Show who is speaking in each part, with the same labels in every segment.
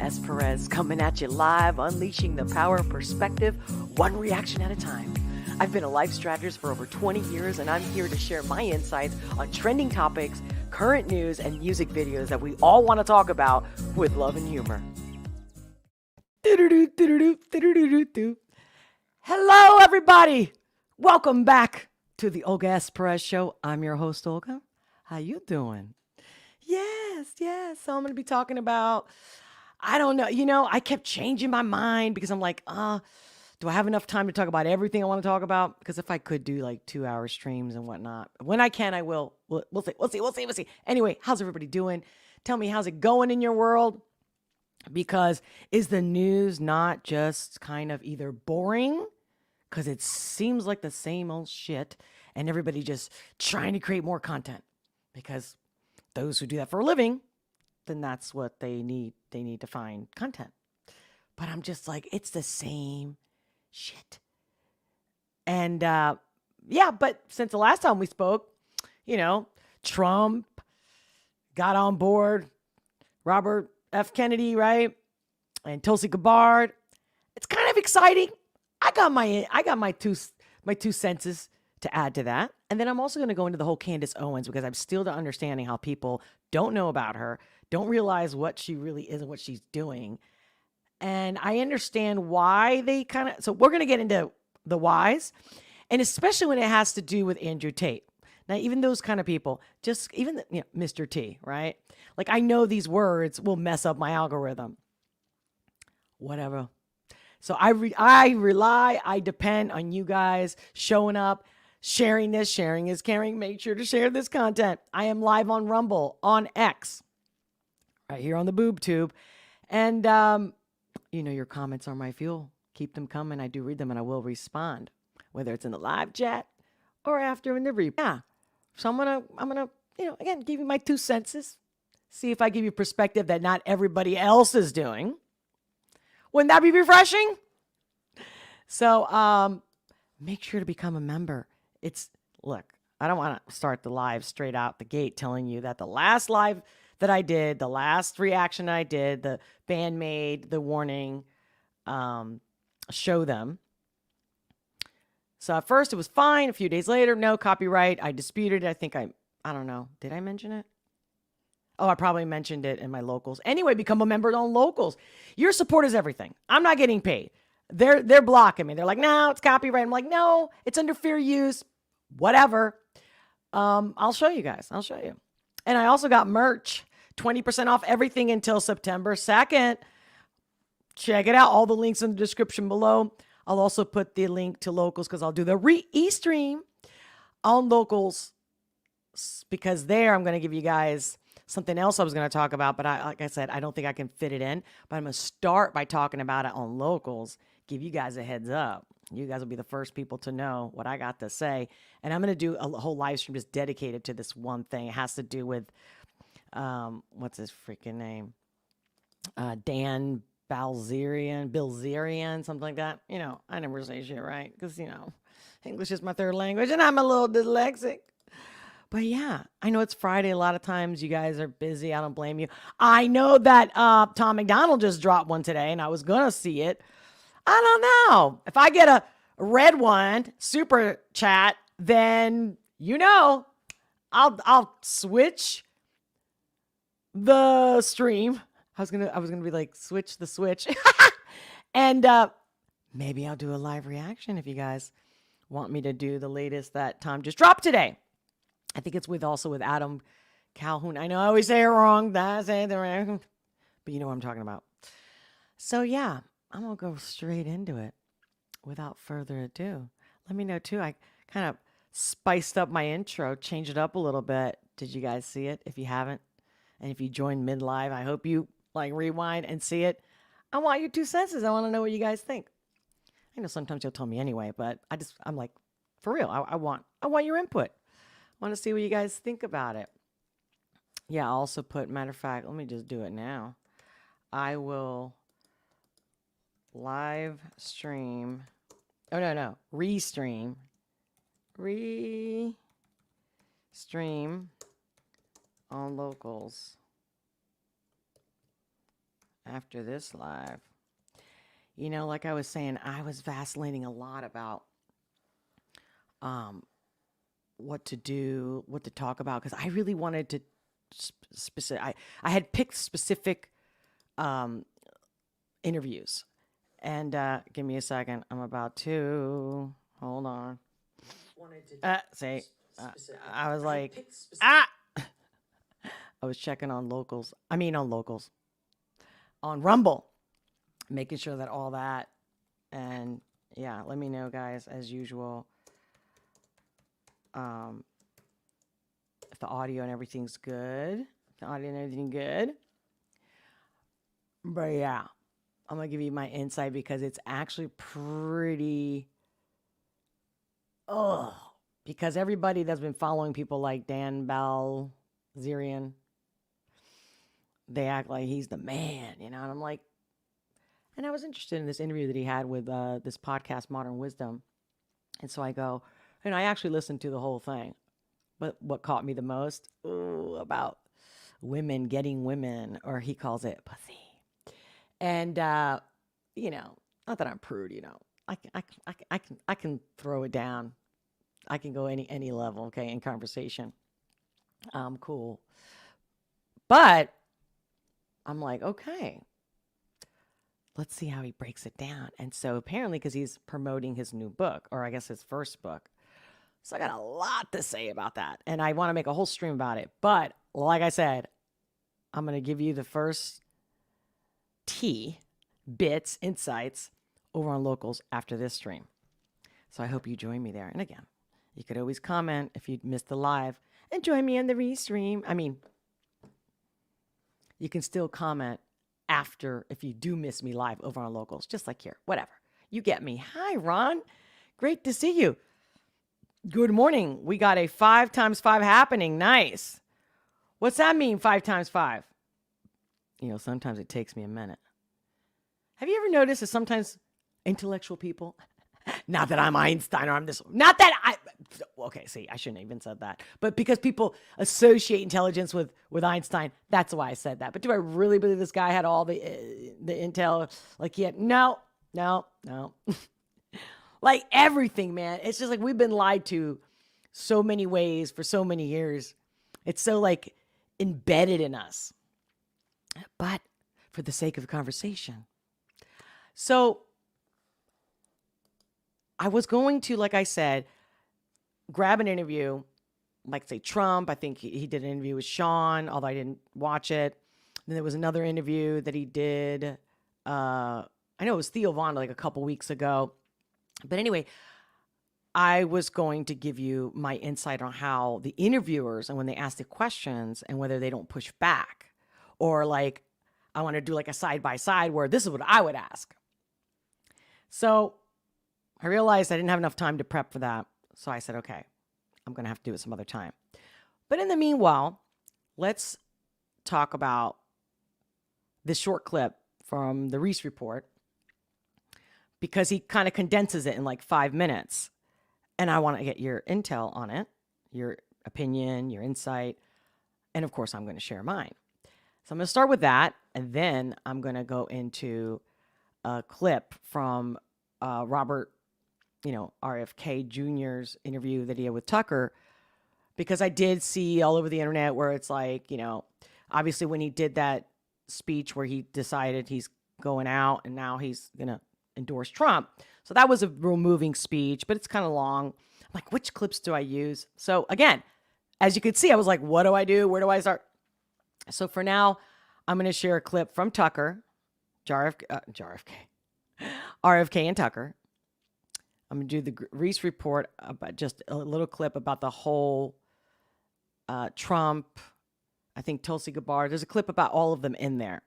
Speaker 1: S. Pérez coming at you live, unleashing the power of perspective, one reaction at a time. I've been a life strategist for over 20 years, and I'm here to share my insights on trending topics, current news, and music videos that we all want to talk about with love and humor. Hello, everybody. Welcome back to the Olga S. Pérez Show. I'm your host, Olga. How you doing? Yes. So I'm going to be talking about, I don't know, I kept changing my mind because I'm like, do I have enough time to talk about everything I want to talk about? Because if I could do like 2-hour streams and whatnot, when I can, I will. We'll see. Anyway, how's everybody doing? Tell me, how's it going in your world? Because is the news not just kind of either boring, because it seems like the same old shit, and everybody just trying to create more content? Because those who do that for a living, then that's what they need. They need to find content. But I'm just like, it's the same shit. And but since the last time we spoke, Trump got on board, Robert F. Kennedy, right? And Tulsi Gabbard. It's kind of exciting. I got my two senses to add to that. And then I'm also going to go into the whole Candace Owens, because I'm still understanding how people don't know about her, don't realize what she really is and what she's doing. And I understand why they so we're going to get into the whys, and especially when it has to do with Andrew Tate. Now, even those kind of people, Mr. T, right? Like, I know these words will mess up my algorithm. Whatever. So I depend on you guys showing up, sharing this. Sharing is caring. Make sure to share this content. I am live on Rumble, on X, right here on the boob tube. And, your comments are my fuel. Keep them coming. I do read them and I will respond, whether it's in the live chat or after in the replay. Yeah. So I'm gonna, again, give you my 2 senses. See if I give you perspective that not everybody else is doing. Wouldn't that be refreshing? So, make sure to become a member. Look, I don't want to start the live straight out the gate telling you that the last live that I did, the last reaction I did, the band made the warning, show them. So at first it was fine. A few days later, no copyright. I disputed it. I don't know. Did I mention it? Oh, I probably mentioned it in my locals. Anyway, become a member on locals. Your support is everything. I'm not getting paid. They're blocking me. They're like, no, it's copyright. I'm like, no, it's under fair use. Whatever. I'll show you guys. I'll show you. And I also got merch. 20% off everything until September 2nd. Check it out. All the links in the description below. I'll also put the link to locals because I'll do the e-stream on locals, because there I'm going to give you guys something else I was going to talk about, but like I said, I don't think I can fit it in. But I'm going to start by talking about it on locals, give you guys a heads up. You guys will be the first people to know what I got to say. And I'm going to do a whole live stream just dedicated to this one thing. It has to do with, what's his freaking name? Dan Bilzerian, something like that. I never say shit right because, English is my third language and I'm a little dyslexic. But yeah, I know it's Friday. A lot of times you guys are busy. I don't blame you. I know that Tom McDonald just dropped one today and I was going to see it. I don't know. If I get a red one, super chat, then, I'll switch the stream. I was gonna be like, switch the switch. And maybe I'll do a live reaction if you guys want me to do the latest that Tom just dropped today. I think it's with Adam Calhoun. I know I always say it wrong. But you know what I'm talking about. So yeah, I'm gonna go straight into it without further ado. Let me know too. I kind of spiced up my intro, changed it up a little bit. Did you guys see it? If you haven't, and if you joined mid-live, I hope you rewind and see it. I want your 2 senses. I want to know what you guys think. I know sometimes you'll tell me anyway, but I'm like, for real, I want your input. I want to see what you guys think about it. Yeah, I'll also put, matter of fact, let me just do it now. I will live stream. Oh, no. Restream on locals. after this live. You know, like I was saying, I was vacillating a lot about what to do, what to talk about, because I really wanted to specific. I had picked specific interviews, and give me a second. I'm about to hold on. Say, I was like, ah. I was checking on locals. I mean, on locals, on Rumble, making sure that all that, and yeah, let me know, guys, as usual. If the audio and everything's good. If the audio and everything good. But yeah, I'm going to give you my insight because it's actually pretty... because everybody that's been following people like Dan Balzerian, they act like he's the man, you know? And I'm like... And I was interested in this interview that he had with this podcast, Modern Wisdom. And so I go, and I actually listened to the whole thing. But what caught me the most, about women getting women, or he calls it pussy. And, you know, not that I'm prude, you know, I can throw it down. I can go any level, okay, in conversation. Cool. But I'm like, okay, let's see how he breaks it down. And so apparently, because he's promoting his new book, or I guess his first book, so I got a lot to say about that. And I want to make a whole stream about it. But like I said, I'm going to give you the first bits, insights over on Locals after this stream. So I hope you join me there. And again, you could always comment if you missed the live and join me on the restream. I mean, you can still comment after if you do miss me live over on Locals, just like here, whatever. You get me. Hi, Ron. Great to see you. Good morning. We got a 5 times 5 happening. Nice. What's that mean, 5 times 5? You know, sometimes it takes me a minute. Have you ever noticed that sometimes intellectual people, not that I'm Einstein or I'm this, not that I, okay, see, I shouldn't have even said that, but because people associate intelligence with Einstein, that's why I said that. But do I really believe this guy had all the intel? Like he had, no. Like everything, man. It's just like we've been lied to so many ways for so many years. It's so like embedded in us. But for the sake of the conversation. So I was going to, like I said, grab an interview, like say Trump. I think he did an interview with Sean, although I didn't watch it. Then there was another interview that he did. I know it was Theo Von like a couple weeks ago. But anyway, I was going to give you my insight on how the interviewers, and when they ask the questions and whether they don't push back, or like, I want to do like a side by side where this is what I would ask. So I realized I didn't have enough time to prep for that. So I said, okay, I'm going to have to do it some other time. But in the meanwhile, let's talk about this short clip from the Reese report, because he kind of condenses it in like 5 minutes. And I want to get your intel on it, your opinion, your insight. And of course, I'm going to share mine. So I'm going to start with that. And then I'm going to go into a clip from Robert, RFK Jr.'s interview that he had with Tucker. Because I did see all over the internet where it's like, obviously when he did that speech where he decided he's going out and now he's going to endorse Trump. So that was a real moving speech, but it's kind of long. I'm like, which clips do I use? So again, as you could see, I was like, what do I do? Where do I start? So for now, I'm going to share a clip from Tucker, RFK and Tucker. I'm going to do the Reese report, about just a little clip about the whole Trump, I think Tulsi Gabbard. There's a clip about all of them in there.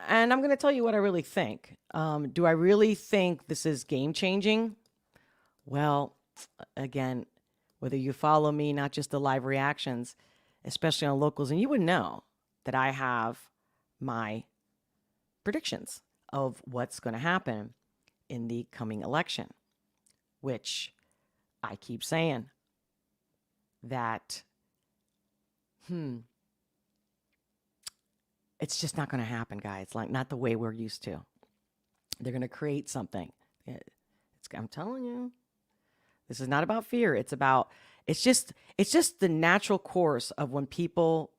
Speaker 1: And I'm going to tell you what I really think. Do I really think this is game changing? Well, again, whether you follow me, not just the live reactions, especially on Locals, and you would know that I have my predictions of what's going to happen in the coming election, which I keep saying that, It's just not going to happen, guys. Like, not the way we're used to. They're going to create something. I'm telling you, this is not about fear. It's just the natural course of when people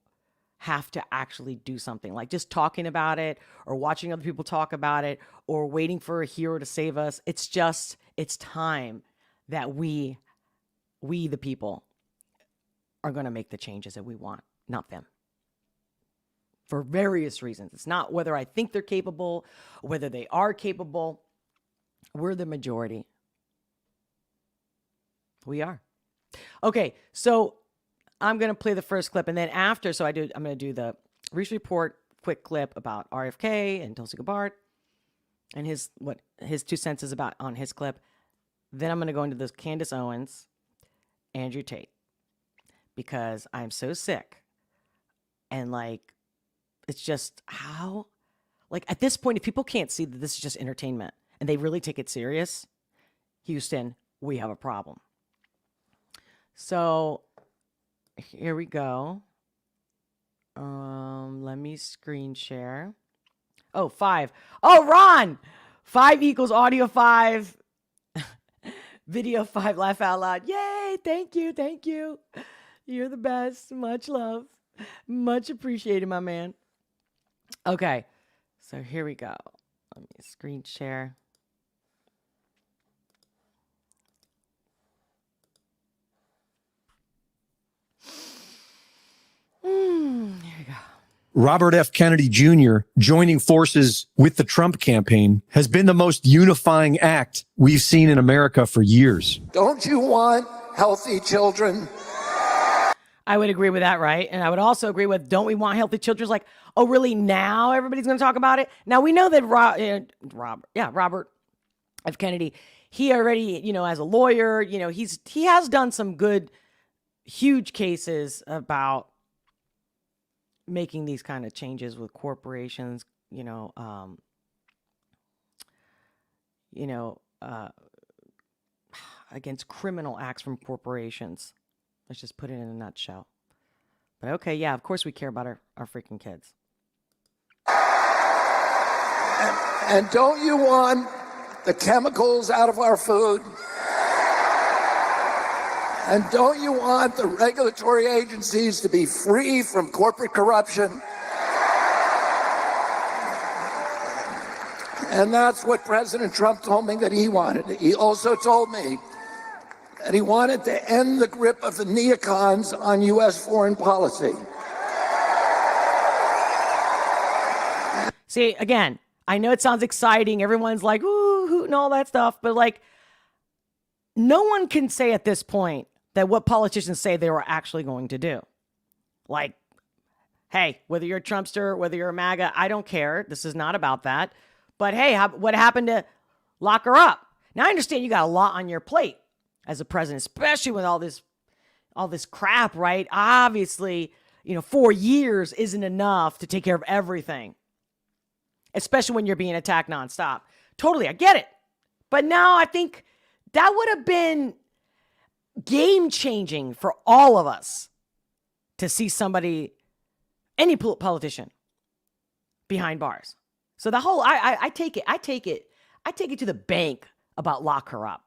Speaker 1: have to actually do something, like just talking about it or watching other people talk about it or waiting for a hero to save us. It's time that we the people are going to make the changes that we want, not them. For various reasons. It's not whether I think they're capable, or whether they are capable. We're the majority. We are. Okay, so I'm going to play the first clip, and then after, I'm going to do the recent report, quick clip about RFK and Tulsi Gabbard, and his 2 cents is about on his clip. Then I'm going to go into this Candace Owens, Andrew Tate, because I'm so sick, and like, it's just how, like, at this point, if people can't see that this is just entertainment and they really take it serious, Houston, we have a problem. So here we go. Let me screen share. Oh, 5. Oh, Ron, 5 equals audio 5, video 5, laugh out loud. Yay. Thank you. Thank you. You're the best. Much love. Much appreciated, my man. Okay, so here we go. Let me screen share. Here we go.
Speaker 2: Robert F. Kennedy Jr. joining forces with the Trump campaign has been the most unifying act we've seen in America for years.
Speaker 3: Don't you want healthy children?
Speaker 1: I would agree with that, right? And I would also agree with, don't we want healthy children? It's like, oh, really? Now everybody's going to talk about it? Now we know that Robert F. Kennedy, he already, as a lawyer, he has done some good, huge cases about making these kind of changes with corporations, against criminal acts from corporations. Let's just put it in a nutshell. But okay, yeah, of course we care about our freaking kids.
Speaker 3: And don't you want the chemicals out of our food? And don't you want the regulatory agencies to be free from corporate corruption? And that's what President Trump told me that he wanted. He also told me that he wanted to end the grip of the neocons on U.S. foreign policy.
Speaker 1: See, again, I know it sounds exciting. Everyone's like, ooh, hoot, and all that stuff. But like, no one can say at this point that what politicians say they were actually going to do. Like, hey, whether you're a Trumpster, whether you're a MAGA, I don't care. This is not about that. But hey, what happened to lock her up? Now, I understand you got a lot on your plate as a president, especially with all this crap, right? Obviously, 4 years isn't enough to take care of everything, especially when you're being attacked nonstop. Totally, I get it. But now I think that would have been game-changing for all of us to see somebody, any politician, behind bars. So the whole, I take it to the bank about lock her up.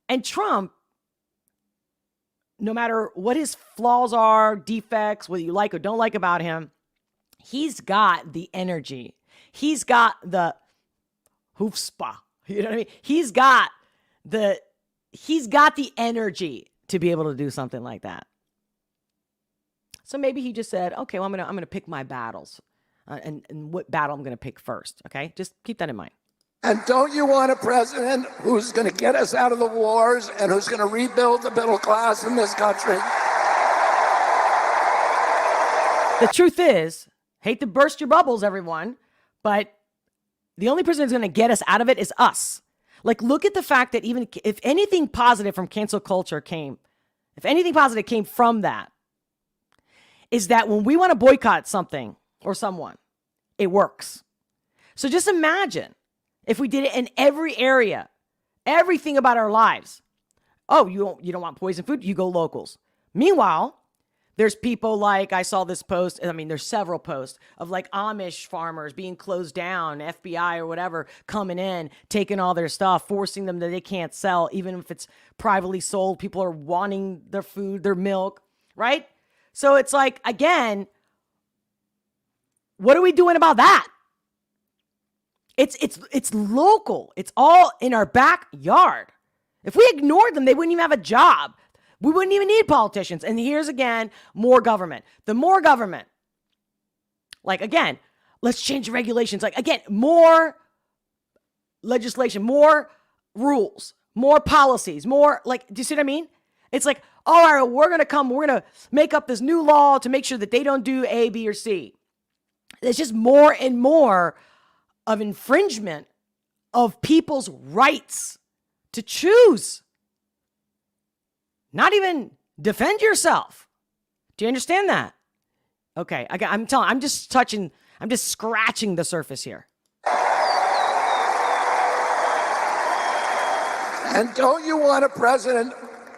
Speaker 1: And Trump, no matter what his flaws are, defects, whether you like or don't like about him, he's got the energy. He's got the hoofspa. You know what I mean? He's got the energy to be able to do something like that. So maybe he just said, okay, well, I'm gonna pick my battles, and what battle I'm gonna pick first. Okay, just keep that in mind.
Speaker 3: And don't you want a president who's going to get us out of the wars and who's going to rebuild the middle class in this country?
Speaker 1: The truth is, hate to burst your bubbles, everyone, but the only person who's going to get us out of it is us. Like, look at the fact that even if anything positive from cancel culture came, if anything positive came from that, is that when we want to boycott something or someone, it works. So just imagine if we did it in every area, everything about our lives. Oh, you don't want poison food? You go locals. Meanwhile, There's people like, I saw this post, I mean, there's several posts of like Amish farmers being closed down, FBI or whatever, coming in, taking all their stuff, forcing them that they can't sell, even if it's privately sold. People are wanting their food, their milk, right? So it's like, again, what are we doing about that? It's local. It's all in our backyard. If we ignored them, they wouldn't even have a job. We wouldn't even need politicians. And here's again, more government. The more government, like again, let's change the regulations. Like again, more legislation, more rules, more policies, more like, do you see what I mean? It's like, all right, we're going to make up this new law to make sure that they don't do A, B, or C. It's just more and more of infringement of people's rights to choose. Not even defend yourself. Do you understand that? Okay, I'm just scratching the surface here.
Speaker 3: And don't you want a president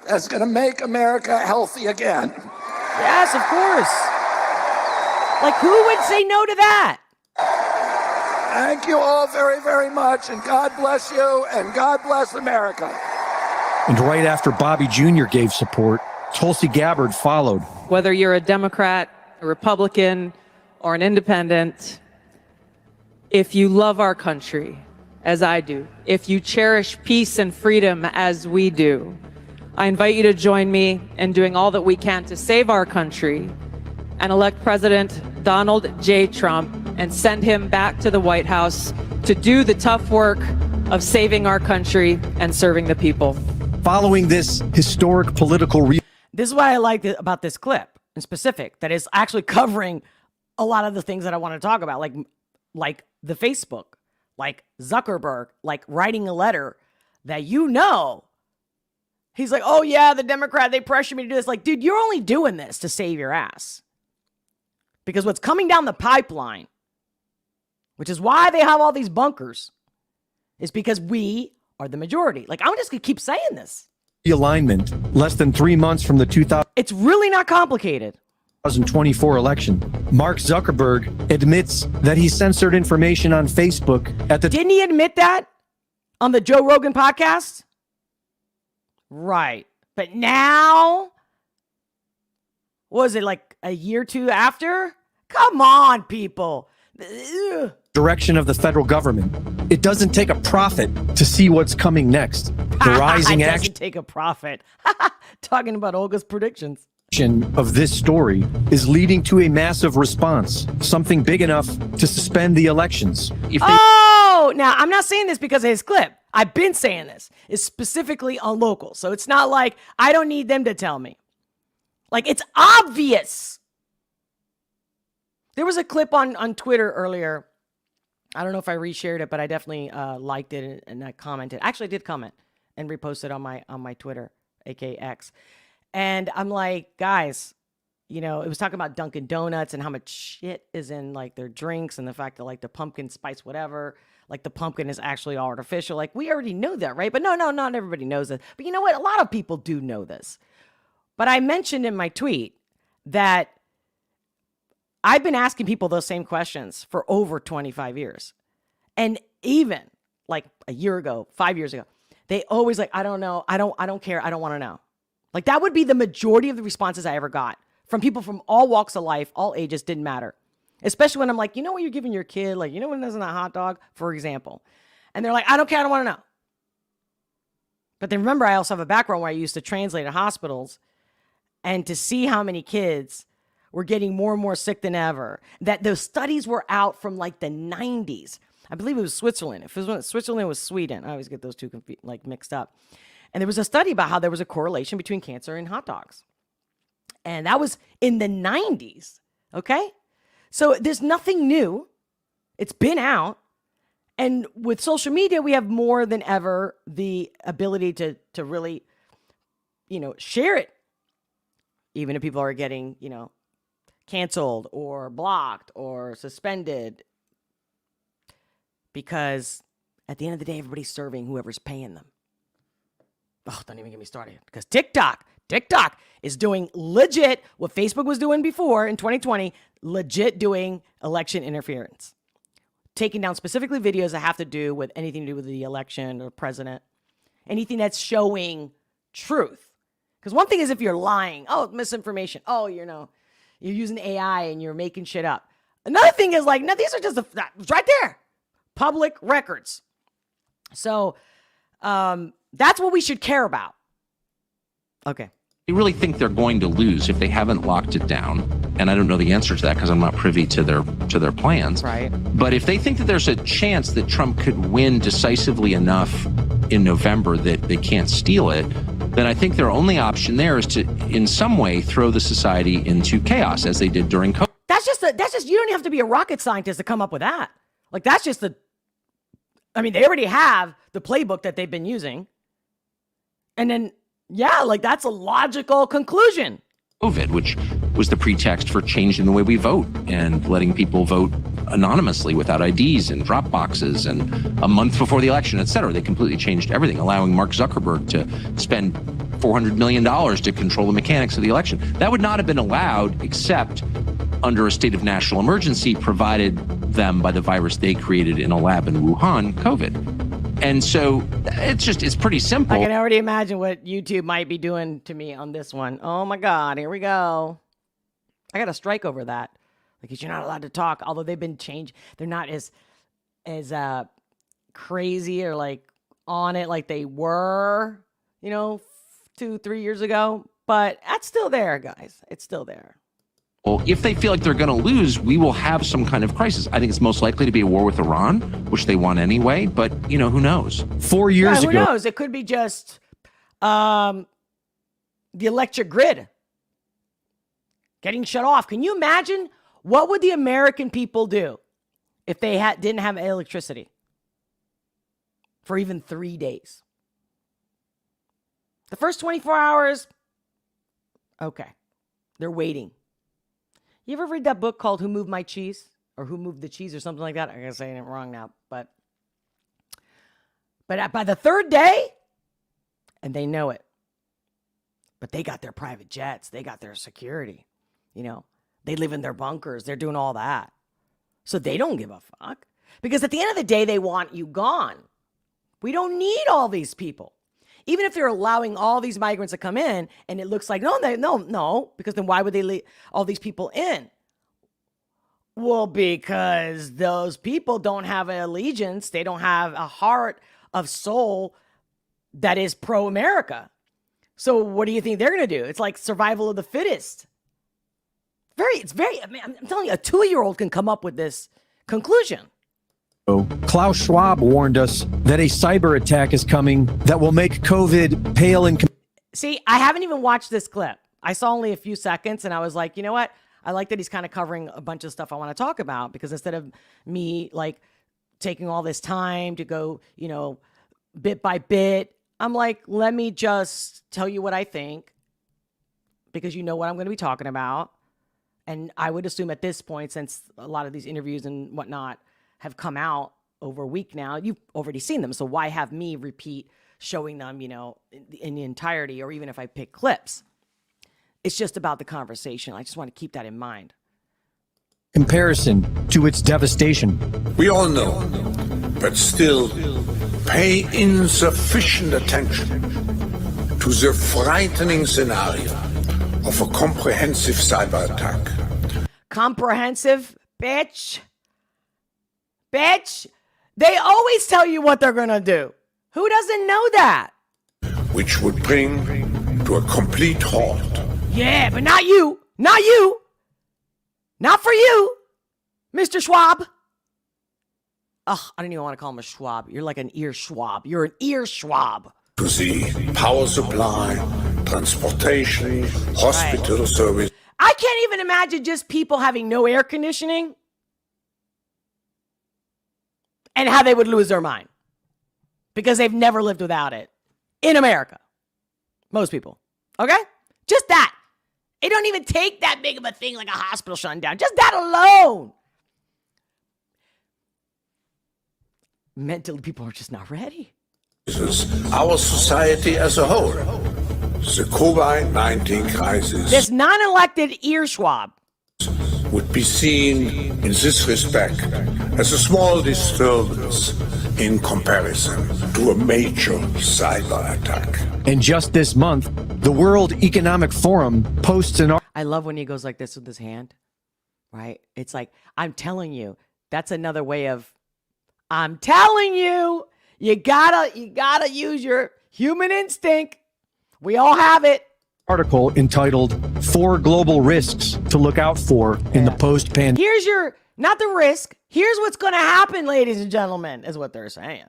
Speaker 3: that's going to make America healthy again?
Speaker 1: Yes, of course. Like, who would say no to that?
Speaker 3: Thank you all very, very much, and God bless you, and God bless America.
Speaker 2: And right after Bobby Jr. gave support, Tulsi Gabbard followed.
Speaker 4: Whether you're a Democrat, a Republican, or an independent, if you love our country, as I do, if you cherish peace and freedom as we do, I invite you to join me in doing all that we can to save our country and elect President Donald J. Trump and send him back to the White House to do the tough work of saving our country and serving the people.
Speaker 2: Following this historic political
Speaker 1: This is what I like about this clip in specific, that is actually covering a lot of the things that I want to talk about, like the Facebook, like Zuckerberg, like writing a letter that he's like, oh yeah, the Democrat, they pressure me to do this. Like, dude, you're only doing this to save your ass. Because what's coming down the pipeline, which is why they have all these bunkers, is because we are the majority. Like, I'm just going to keep saying this.
Speaker 2: realignment less than 3 months from the
Speaker 1: It's really not complicated.
Speaker 2: 2024 election. Mark Zuckerberg admits that he censored information on Facebook at the
Speaker 1: Didn't he admit that on the Joe Rogan podcast? Right. But now, was it like a year or two after? Come on, people. Ugh.
Speaker 2: direction of the federal government. It doesn't take a prophet to see what's coming next. The rising
Speaker 1: It doesn't take a profit. Talking about Olga's predictions.
Speaker 2: action of this story is leading to a massive response, something big enough to suspend the elections.
Speaker 1: Now I'm not saying this because of his clip. I've been saying this. It's specifically on local. So it's not like I don't need them to tell me. Like, it's obvious. There was a clip on Twitter earlier. I don't know if I reshared it, but I definitely liked it and I commented. Actually, I did comment and reposted on my Twitter, aka X. And I'm like, guys, it was talking about Dunkin' Donuts and how much shit is in like their drinks and the fact that like the pumpkin spice, whatever, like the pumpkin is actually artificial. Like, we already know that, right? But no, not everybody knows it. But you know what? A lot of people do know this. But I mentioned in my tweet that I've been asking people those same questions for over 25 years. And even like a year ago, 5 years ago, they always like, I don't know. I don't care. I don't want to know. Like, that would be the majority of the responses I ever got from people from all walks of life, all ages, didn't matter. Especially when I'm like, what you're giving your kid? Like, when there's a hot dog, for example. And they're like, I don't care. I don't want to know. But then remember, I also have a background where I used to translate at hospitals, and to see how many kids were getting more and more sick than ever, that those studies were out from like the 90s. I believe it was Switzerland. If it was Switzerland, it was Sweden. I always get those two mixed up. And there was a study about how there was a correlation between cancer and hot dogs. And that was in the 90s. Okay? So there's nothing new. It's been out. And with social media, we have more than ever the ability to really, share it. Even if people are getting, canceled or blocked or suspended. Because at the end of the day, everybody's serving whoever's paying them. Oh, don't even get me started. Because TikTok is doing legit what Facebook was doing before in 2020, legit doing election interference. Taking down specifically videos that have to do with anything to do with the election or president. Anything that's showing truth. Because one thing is if you're lying, oh, misinformation. Oh, you're using AI and you're making shit up. Another thing is like, no, these are just right there. Public records. So that's what we should care about. Okay.
Speaker 5: They really think they're going to lose if they haven't locked it down. And I don't know the answer to that because I'm not privy to their plans.
Speaker 1: Right.
Speaker 5: But if they think that there's a chance that Trump could win decisively enough in November that they can't steal it, then I think their only option there is to, in some way, throw the society into chaos as they did during COVID.
Speaker 1: That's just you don't have to be a rocket scientist to come up with that. Like that's just they already have the playbook that they've been using. And then, yeah, like that's a logical conclusion.
Speaker 5: COVID, which was the pretext for changing the way we vote and letting people vote anonymously without IDs and drop boxes and a month before the election, et cetera. They completely changed everything, allowing Mark Zuckerberg to spend $400 million to control the mechanics of the election. That would not have been allowed except under a state of national emergency provided them by the virus they created in a lab in Wuhan, COVID. And so it's pretty simple.
Speaker 1: I can already imagine what YouTube might be doing to me on this one. Oh my God, here we go. I got a strike over that. Because you're not allowed to talk, although they've been changed. They're not as crazy or like on it like they were, 2-3 years ago. But that's still there, guys. It's still there.
Speaker 5: Well, if they feel like they're going to lose, we will have some kind of crisis. I think it's most likely to be a war with Iran, which they want anyway. But, who knows?
Speaker 2: 4 years ago.
Speaker 1: Who knows? It could be just the electric grid getting shut off. Can you imagine what would the American people do if they didn't have electricity for even 3 days? The first 24 hours, okay, they're waiting. You ever read that book called Who Moved My Cheese? Or Who Moved the Cheese or something like that? I'm going to say it wrong now. But by the third day, and they know it, but they got their private jets. They got their security. They live in their bunkers. They're doing all that. So they don't give a fuck. Because at the end of the day, they want you gone. We don't need all these people. Even if they're allowing all these migrants to come in, and it looks like, no, because then why would they let all these people in? Well, because those people don't have an allegiance. They don't have a heart of soul that is pro-America. So what do you think they're going to do? It's like survival of the fittest. I'm telling you, a 2-year-old can come up with this conclusion.
Speaker 2: Klaus Schwab warned us that a cyber attack is coming that will make COVID pale in
Speaker 1: See, I haven't even watched this clip. I saw only a few seconds and I was like, you know what? I like that he's kind of covering a bunch of stuff I want to talk about, because instead of me like taking all this time to go, bit by bit, I'm like, let me just tell you what I think, because you know what I'm going to be talking about. And I would assume at this point, since a lot of these interviews and whatnot have come out over a week now, you've already seen them. So why have me repeat showing them, in the entirety, or even if I pick clips? It's just about the conversation. I just want to keep that in mind.
Speaker 2: Comparison to its devastation.
Speaker 6: We all know, but still pay insufficient attention to the frightening scenario of a comprehensive cyber attack.
Speaker 1: Comprehensive, bitch. Bitch. They always tell you what they're going to do. Who doesn't know that?
Speaker 6: Which would bring to a complete halt.
Speaker 1: Yeah, but not you. Not you. Not for you, Mr. Schwab. Ugh, I don't even want to call him a Schwab. You're like an ear Schwab. You're an ear Schwab.
Speaker 6: To the power supply, transportation, hospital service.
Speaker 1: I can't even imagine just people having no air conditioning and how they would lose their mind, because they've never lived without it in America. Most people. Okay? Just that. It don't even take that big of a thing like a hospital shutting down. Just that alone. Mentally, people are just not ready.
Speaker 6: our society as a whole. The COVID-19 crisis
Speaker 1: This non-elected earschwab.
Speaker 6: would be seen in this respect as a small disturbance in comparison to a major cyber attack.
Speaker 2: And just this month, the World Economic Forum posts an
Speaker 1: I love when he goes like this with his hand, right? It's like, I'm telling you, that's another way of, I'm telling you, you gotta use your human instinct. We all have it.
Speaker 2: article entitled 4 Global Risks to Look Out For in the Post-Pandemic
Speaker 1: Here's your, not the risk. Here's what's going to happen, ladies and gentlemen, is what they're saying.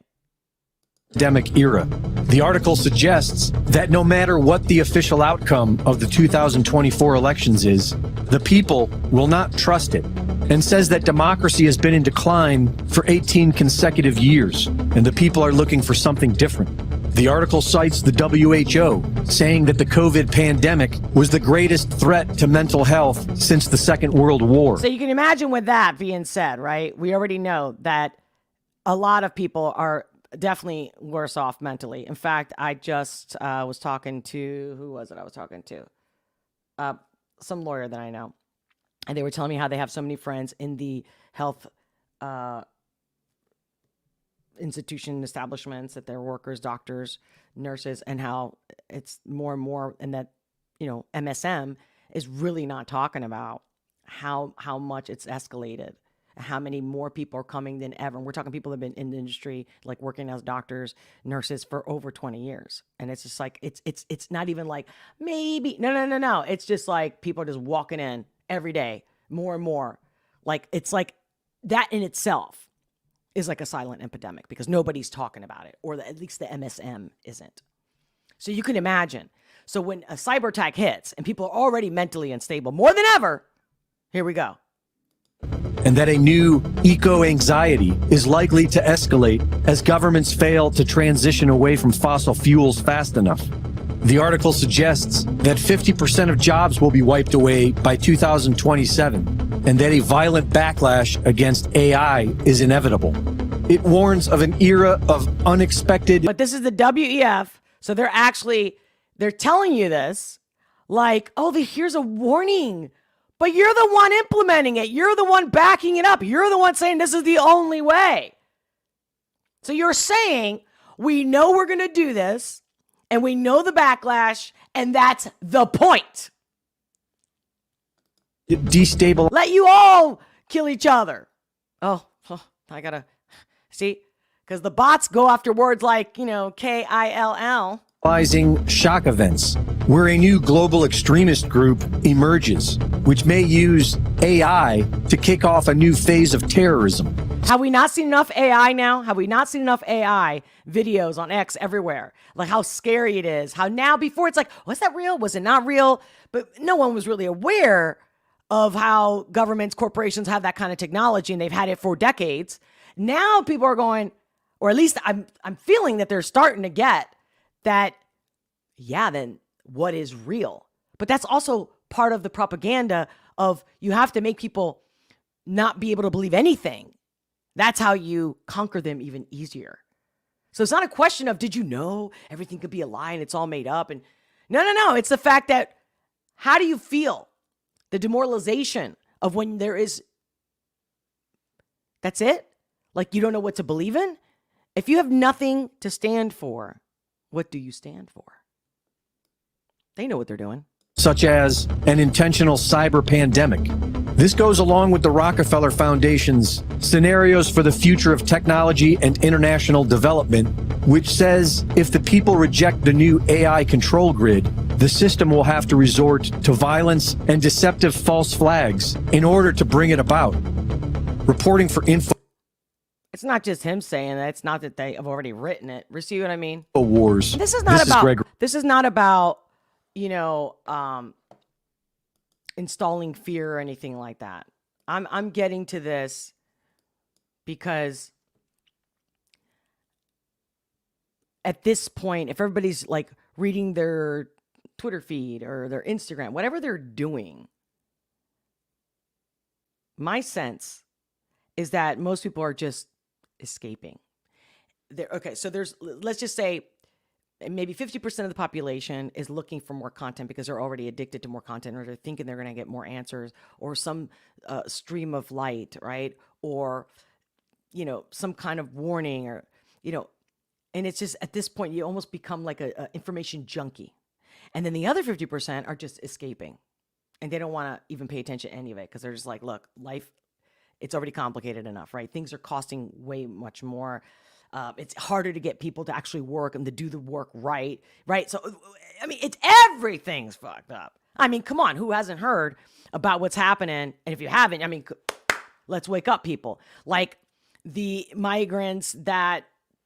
Speaker 2: Era. The article suggests that no matter what the official outcome of the 2024 elections is, the people will not trust it, and says that democracy has been in decline for 18 consecutive years, and the people are looking for something different. The article cites the WHO, saying that the COVID pandemic was the greatest threat to mental health since the Second World War.
Speaker 1: So you can imagine with that being said, right? We already know that a lot of people are definitely worse off mentally. In fact, I just was talking to, who was it I was talking to? Some lawyer that I know. And they were telling me how they have so many friends in the health institution establishments, that they're workers, doctors, nurses, and how it's more and more, and that, you know, MSM is really not talking about how much it's escalated, how many more people are coming than ever. And we're talking people that have been in the industry, like working as doctors, nurses for over 20 years. And it's just like, it's not even like maybe, no. It's just like people are just walking in every day, more and more. Like, it's like that in itself is like a silent epidemic because nobody's talking about it, or at least the MSM isn't. So you can imagine. So when a cyber attack hits and people are already mentally unstable more than ever, here we go.
Speaker 2: And that a new eco-anxiety is likely to escalate as governments fail to transition away from fossil fuels fast enough. The article suggests that 50% of jobs will be wiped away by 2027, and that a violent backlash against AI is inevitable. It warns of an era of unexpected...
Speaker 1: But this is the WEF, so they're telling you this like, oh, here's a warning. But you're the one implementing it. You're the one backing it up. You're the one saying this is the only way. So you're saying, we know we're going to do this, and we know the backlash, and that's the point.
Speaker 2: Destabilize.
Speaker 1: Let you all kill each other. Oh, I gotta see, because the bots go after words like, you know, KILL.
Speaker 2: Shock events, where a new global extremist group emerges, which may use AI to kick off a new phase of terrorism.
Speaker 1: Have we not seen enough AI now? Have we not seen enough AI videos on X everywhere? Like how scary it is. How now before it's like, was that real? Was it not real? But no one was really aware of how governments, corporations have that kind of technology, and they've had it for decades. Now people are going, or at least I'm feeling that they're starting to get that, yeah, then what is real? But that's also part of the propaganda of you have to make people not be able to believe anything. That's how you conquer them even easier. So it's not a question of, did you know everything could be a lie and it's all made up? And no. It's the fact that, how do you feel? The demoralization of when there is, that's it? Like you don't know what to believe in? If you have nothing to stand for, what do you stand for? They know what they're doing.
Speaker 2: Such as an intentional cyber pandemic. This goes along with the Rockefeller Foundation's Scenarios for the Future of Technology and International Development, which says if the people reject the new AI control grid, the system will have to resort to violence and deceptive false flags in order to bring it about. Reporting for Info
Speaker 1: It's not just him saying that. It's not that they have already written it. You see what I mean?
Speaker 2: Wars.
Speaker 1: This is not about, you know, installing fear or anything like that. I'm getting to this because at this point, if everybody's like reading their Twitter feed or their Instagram, whatever they're doing, my sense is that most people are just escaping. okay, so let's just say maybe 50% of the population is looking for more content because they're already addicted to more content, or they're thinking they're going to get more answers, or some stream of light, right? Or, some kind of warning, or, and it's just at this point, you almost become like a information junkie. And then the other 50% are just escaping, and they don't want to even pay attention to any of it because they're just like, look, life, it's already complicated enough, right? Things are costing way much more. It's harder to get people to actually work and to do the work right? So, I mean, everything's fucked up. I mean, come on, who hasn't heard about what's happening? And if you haven't, I mean, let's wake up, people. Like the migrants that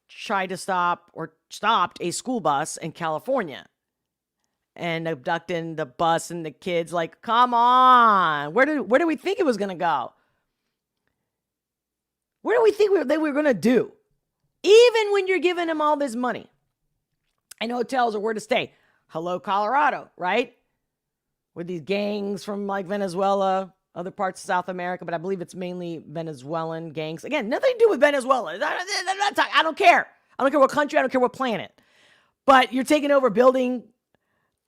Speaker 1: tried to stopped a school bus in California and abducting the bus and the kids. Like, come on, where do we think it was going to go? Where do we think they were going to do? Even when you're giving them all this money and hotels or where to stay. Hello, Colorado, right? With these gangs from like Venezuela, other parts of South America, but I believe it's mainly Venezuelan gangs. Again, nothing to do with Venezuela. I don't care. I don't care what country. I don't care what planet. But you're taking over building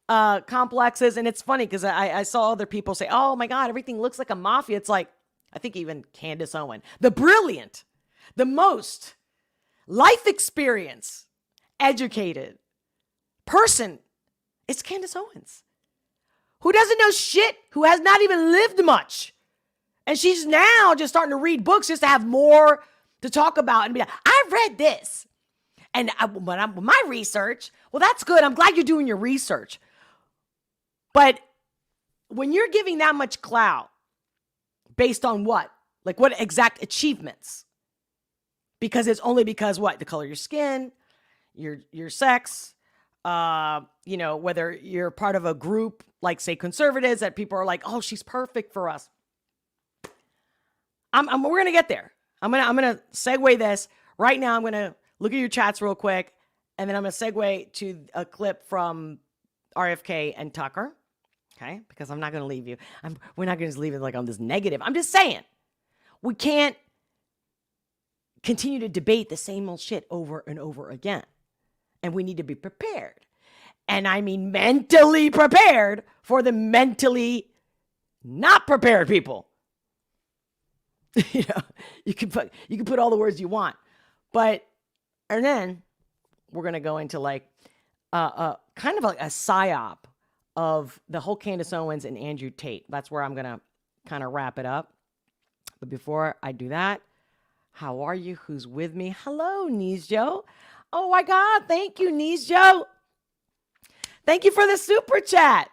Speaker 1: complexes. And it's funny because I saw other people say, oh my God, everything looks like a mafia. It's like, I think even Candace Owen, the brilliant, the most life experience, educated person, it's Candace Owens, who doesn't know shit, who has not even lived much. And she's now just starting to read books just to have more to talk about and be like, I read this. And my research, well, that's good. I'm glad you're doing your research. But when you're giving that much clout based on what? Like what exact achievements? Because it's only because what? The color of your skin, your sex, whether you're part of a group like, say, conservatives, that people are like, oh, she's perfect for us. We're going to get there. I'm going to segue this. Right now, I'm going to look at your chats real quick, and then I'm going to segue to a clip from RFK and Tucker, okay? Because I'm not going to leave you. We're not going to just leave it like on this negative. I'm just saying, we can't continue to debate the same old shit over and over again. And we need to be prepared. And I mean mentally prepared for the mentally not prepared people. You can put all the words you want. And then we're going to go into like kind of like a psyop of the whole Candace Owens and Andrew Tate. That's where I'm going to kind of wrap it up. But before I do that, how are you? Who's with me? Hello, Nijo. Oh my God. Thank you, Nijo. Thank you for the super chat.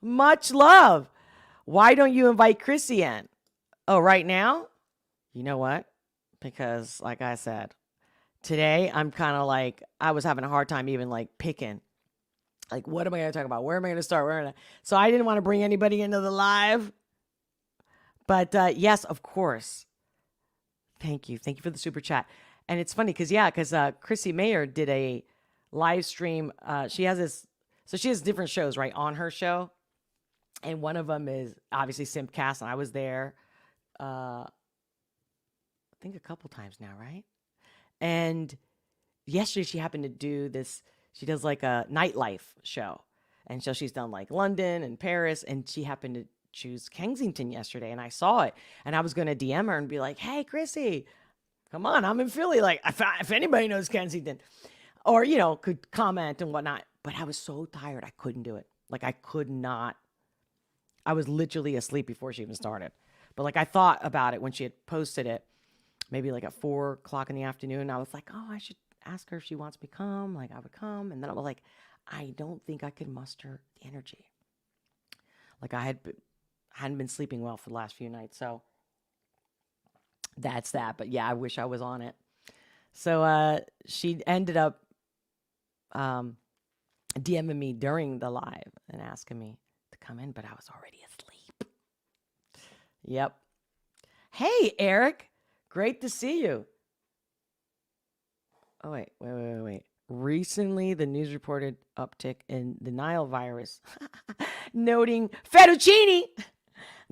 Speaker 1: Much love. Why don't you invite Chrissy in? Oh, right now? You know what? Because like I said, today I'm kind of like, I was having a hard time even like picking. Like, what am I going to talk about? Where am I going to start? So I didn't want to bring anybody into the live. But yes, of course. Thank you. Thank you for the super chat. And it's funny because Chrissy Mayer did a live stream. She has different shows, right, on her show. And one of them is obviously Simpcast, and I was there, I think a couple times now, right? And yesterday she happened to do this. She does like a nightlife show. And so she's done like London and Paris, and she happened to choose Kensington yesterday, and I saw it, and I was going to DM her and be like, hey, Chrissy, come on, I'm in Philly. Like, if anybody knows Kensington, or, could comment and whatnot. But I was so tired, I couldn't do it. Like, I could not. I was literally asleep before she even started. But like, I thought about it when she had posted it, maybe like at 4:00 in the afternoon. I was like, oh, I should ask her if she wants me to come. Like, I would come. And then I was like, I don't think I could muster the energy. Like, I hadn't been sleeping well for the last few nights. So that's that. But yeah, I wish I was on it. So she ended up DMing me during the live and asking me to come in, but I was already asleep. Yep. Hey, Eric. Great to see you. Oh, wait. Recently, the news reported uptick in the Nile virus, noting fettuccine.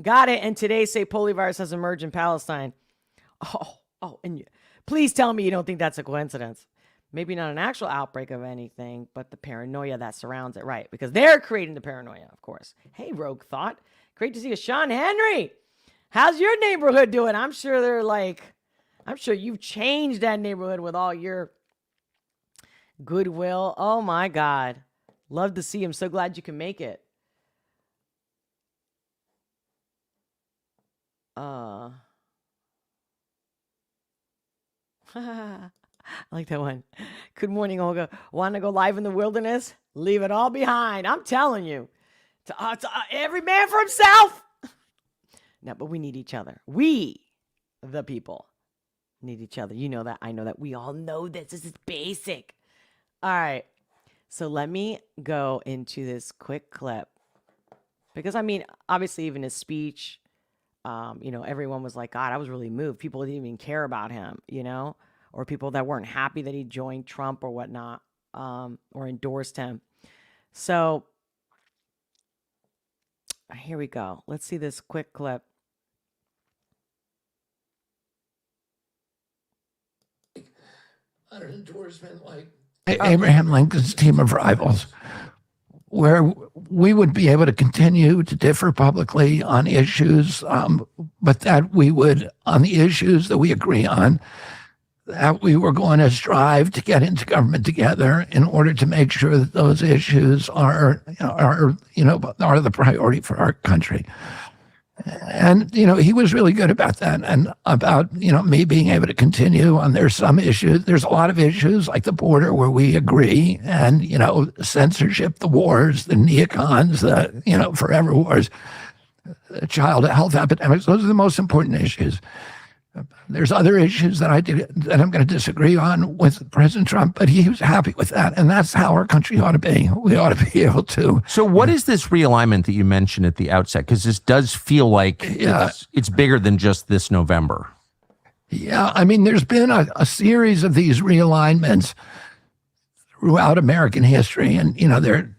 Speaker 1: Got it. And today, say poliovirus has emerged in Palestine. Oh, and please tell me you don't think that's a coincidence. Maybe not an actual outbreak of anything, but the paranoia that surrounds it, right? Because they're creating the paranoia, of course. Hey, Rogue Thought. Great to see you. Sean Henry, how's your neighborhood doing? I'm sure you've changed that neighborhood with all your goodwill. Oh, my God. Love to see him. So glad you can make it. I like that one. Good morning, Olga. Want to go live in the wilderness? Leave it all behind. I'm telling you. To every man for himself. No, but we need each other. We, the people, need each other. You know that. I know that. We all know this. This is basic. All right. So let me go into this quick clip. Because, I mean, obviously, even his speech, everyone was like, God, I was really moved. People didn't even care about him, or people that weren't happy that he joined Trump or whatnot, or endorsed him. So here we go. Let's see this quick clip.
Speaker 3: An endorsement like
Speaker 7: Abraham Lincoln's team of rivals, where we would be able to continue to differ publicly on issues, but that we would, on the issues that we agree on, that we were going to strive to get into government together in order to make sure that those issues are the priority for our country. And, he was really good about that, and about, me being able to continue on. There's some issues, there's a lot of issues like the border where we agree, and, censorship, the wars, the neocons, the, forever wars, child health epidemics. Those are the most important issues. There's other issues that I'm going to disagree on with President Trump, but he was happy with that. And that's how our country ought to be. We ought to be able to.
Speaker 5: So what is this realignment that you mentioned at the outset? Because this does feel like it's bigger than just this November.
Speaker 7: Yeah, I mean, there's been a series of these realignments throughout American history. And,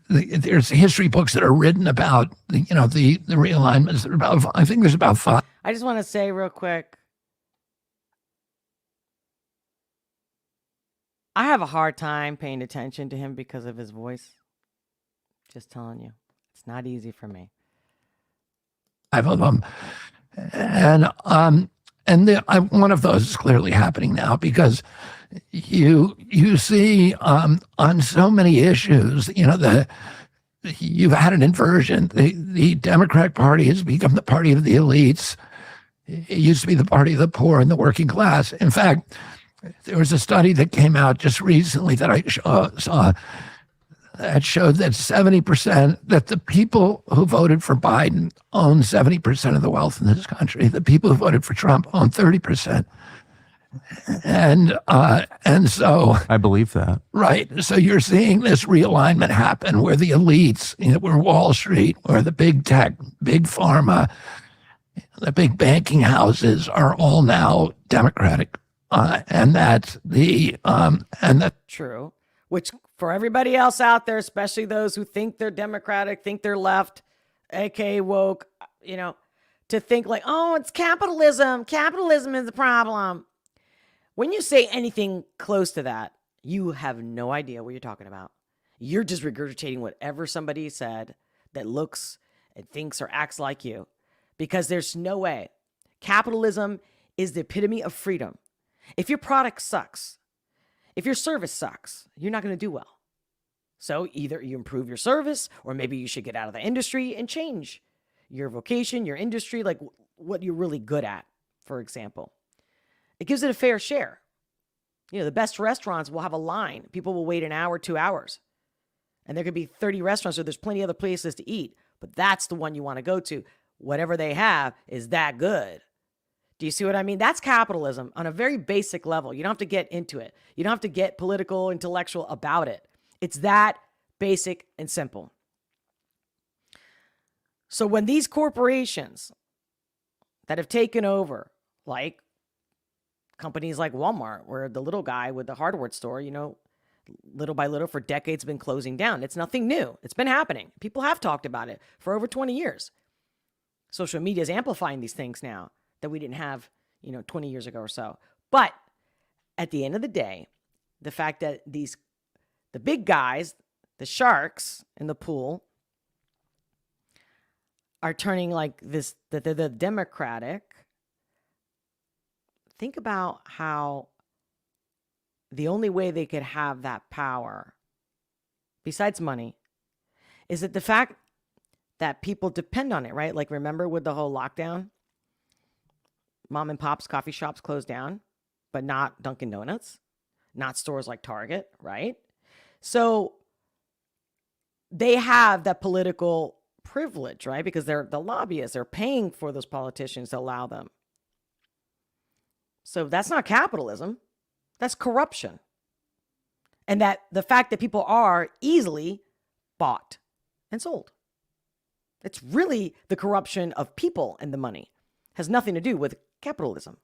Speaker 7: there's history books that are written about, the realignments. I think there's about 5.
Speaker 1: I just want to say real quick, I have a hard time paying attention to him because of his voice. Just telling you. It's not easy for me.
Speaker 7: 5 of them. And one of those is clearly happening now, because you see on so many issues, you've had an inversion. The Democratic Party has become the party of the elites. It used to be the party of the poor and the working class. In fact, there was a study that came out just recently that I saw that showed that 70%, that the people who voted for Biden own 70% of the wealth in this country. The people who voted for Trump own 30%. And so
Speaker 5: I believe that.
Speaker 7: Right. So you're seeing this realignment happen where the elites, where Wall Street, where the big tech, big pharma, the big banking houses are all now Democratic. And that's
Speaker 1: true. Which for everybody else out there, especially those who think they're Democratic, think they're left, aka woke, to think like, oh, it's capitalism. Capitalism is the problem. When you say anything close to that, you have no idea what you're talking about. You're just regurgitating whatever somebody said that looks and thinks or acts like you, because there's no way. Capitalism is the epitome of freedom. If your product sucks, if your service sucks, you're not going to do well. So either you improve your service, or maybe you should get out of the industry and change your vocation, your industry, like what you're really good at, for example. It gives it a fair share. The best restaurants will have a line. People will wait an hour, 2 hours. And there could be 30 restaurants, so there's plenty of other places to eat. But that's the one you want to go to. Whatever they have is that good. Do you see what I mean? That's capitalism on a very basic level. You don't have to get into it. You don't have to get political, intellectual about it. It's that basic and simple. So when these corporations that have taken over, like companies like Walmart, where the little guy with the hardware store, little by little for decades been closing down. It's nothing new. It's been happening. People have talked about it for over 20 years. Social media is amplifying these things now that we didn't have, 20 years ago or so. But at the end of the day, the fact that the big guys, the sharks in the pool, are turning like this, the Democratic. Think about how the only way they could have that power, besides money, is that the fact that people depend on it, right? Like, remember with the whole lockdown, mom and pop's coffee shops closed down, but not Dunkin' Donuts, not stores like Target, right? So they have that political privilege, right? Because they're the lobbyists, they're paying for those politicians to allow them. So that's not capitalism, that's corruption. And that the fact that people are easily bought and sold. It's really the corruption of people and the money. Has nothing to do with capitalism.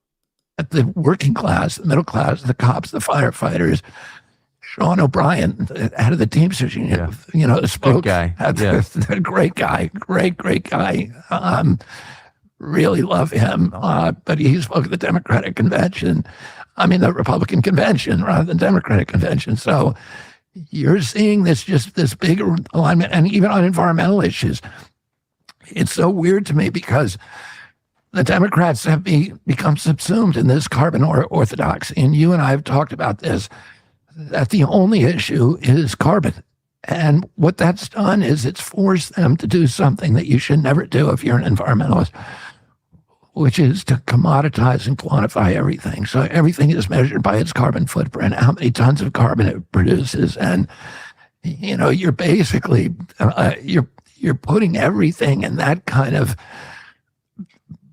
Speaker 7: At the working class, the middle class, the cops, the firefighters, Sean O'Brien, the head of the Teamsters Union, spoke.
Speaker 5: Good guy.
Speaker 7: A great guy, great guy. Really love him. But he spoke at the Democratic convention. I mean, the Republican convention rather than Democratic convention. So you're seeing this big alignment, and even on environmental issues. It's so weird to me because the Democrats have become subsumed in this carbon orthodoxy. And you and I have talked about this, that the only issue is carbon. And what that's done is it's forced them to do something that you should never do if you're an environmentalist, which is to commoditize and quantify everything. So everything is measured by its carbon footprint, how many tons of carbon it produces. And, you're basically, you're putting everything in that kind of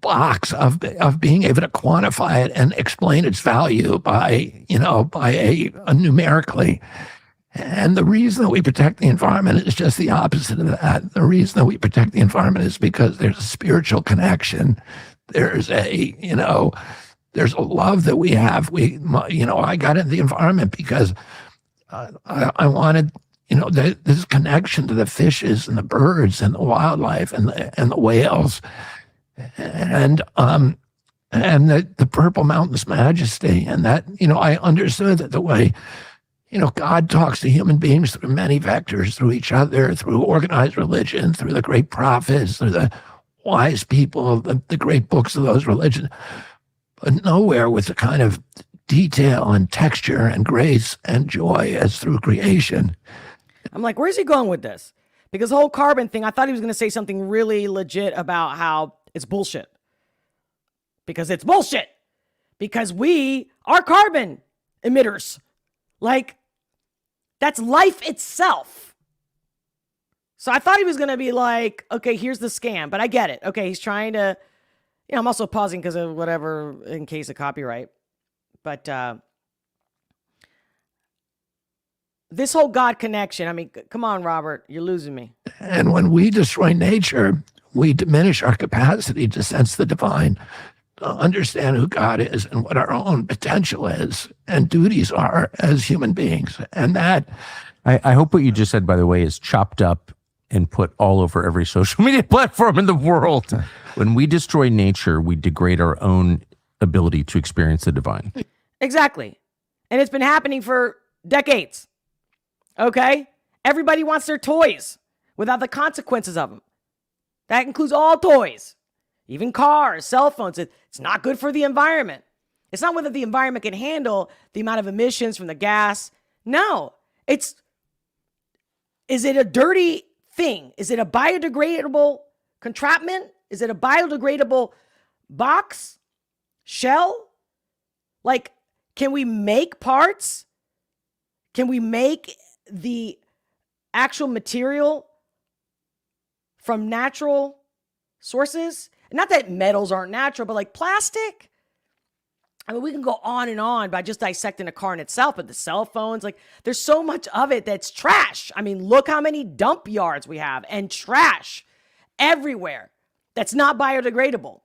Speaker 7: box of being able to quantify it and explain its value by numerically. And the reason that we protect the environment is just the opposite of that. The reason that we protect the environment is because there's a spiritual connection. There's a love that we have. I got into the environment because I wanted, this connection to the fishes and the birds and the wildlife and the whales and the Purple Mountain's majesty. And that, I understood that the way, God talks to human beings through many vectors, through each other, through organized religion, through the great prophets, through the wise people, the great books of those religions, but nowhere with the kind of detail and texture and grace and joy as through creation.
Speaker 1: I'm like, where's he going with this? Because the whole carbon thing, I thought he was going to say something really legit about how it's bullshit. Because it's bullshit. Because we are carbon emitters. Like, that's life itself. So I thought he was going to be like, okay, here's the scam. But I get it. Okay, he's trying to, I'm also pausing because of whatever, in case of copyright. But this whole God connection, I mean, come on, Robert, you're losing me.
Speaker 7: And when we destroy nature, we diminish our capacity to sense the divine, to understand who God is and what our own potential is and duties are as human beings. And that...
Speaker 5: I hope what you just said, by the way, is chopped up and put all over every social media platform in the world. When we destroy nature, we degrade our own ability to experience the divine.
Speaker 1: Exactly. And it's been happening for decades. Okay? Everybody wants their toys without the consequences of them. That includes all toys, even cars, cell phones. It's not good for the environment. It's not whether the environment can handle the amount of emissions from the gas. No, is it a dirty thing? Is it a biodegradable contraption? Is it a biodegradable box, shell? Like, can we make parts? Can we make the actual material from natural sources? Not that metals aren't natural, but like plastic. I mean, we can go on and on by just dissecting a car in itself, but the cell phones, like, there's so much of it that's trash. I mean, look how many dump yards we have and trash everywhere that's not biodegradable.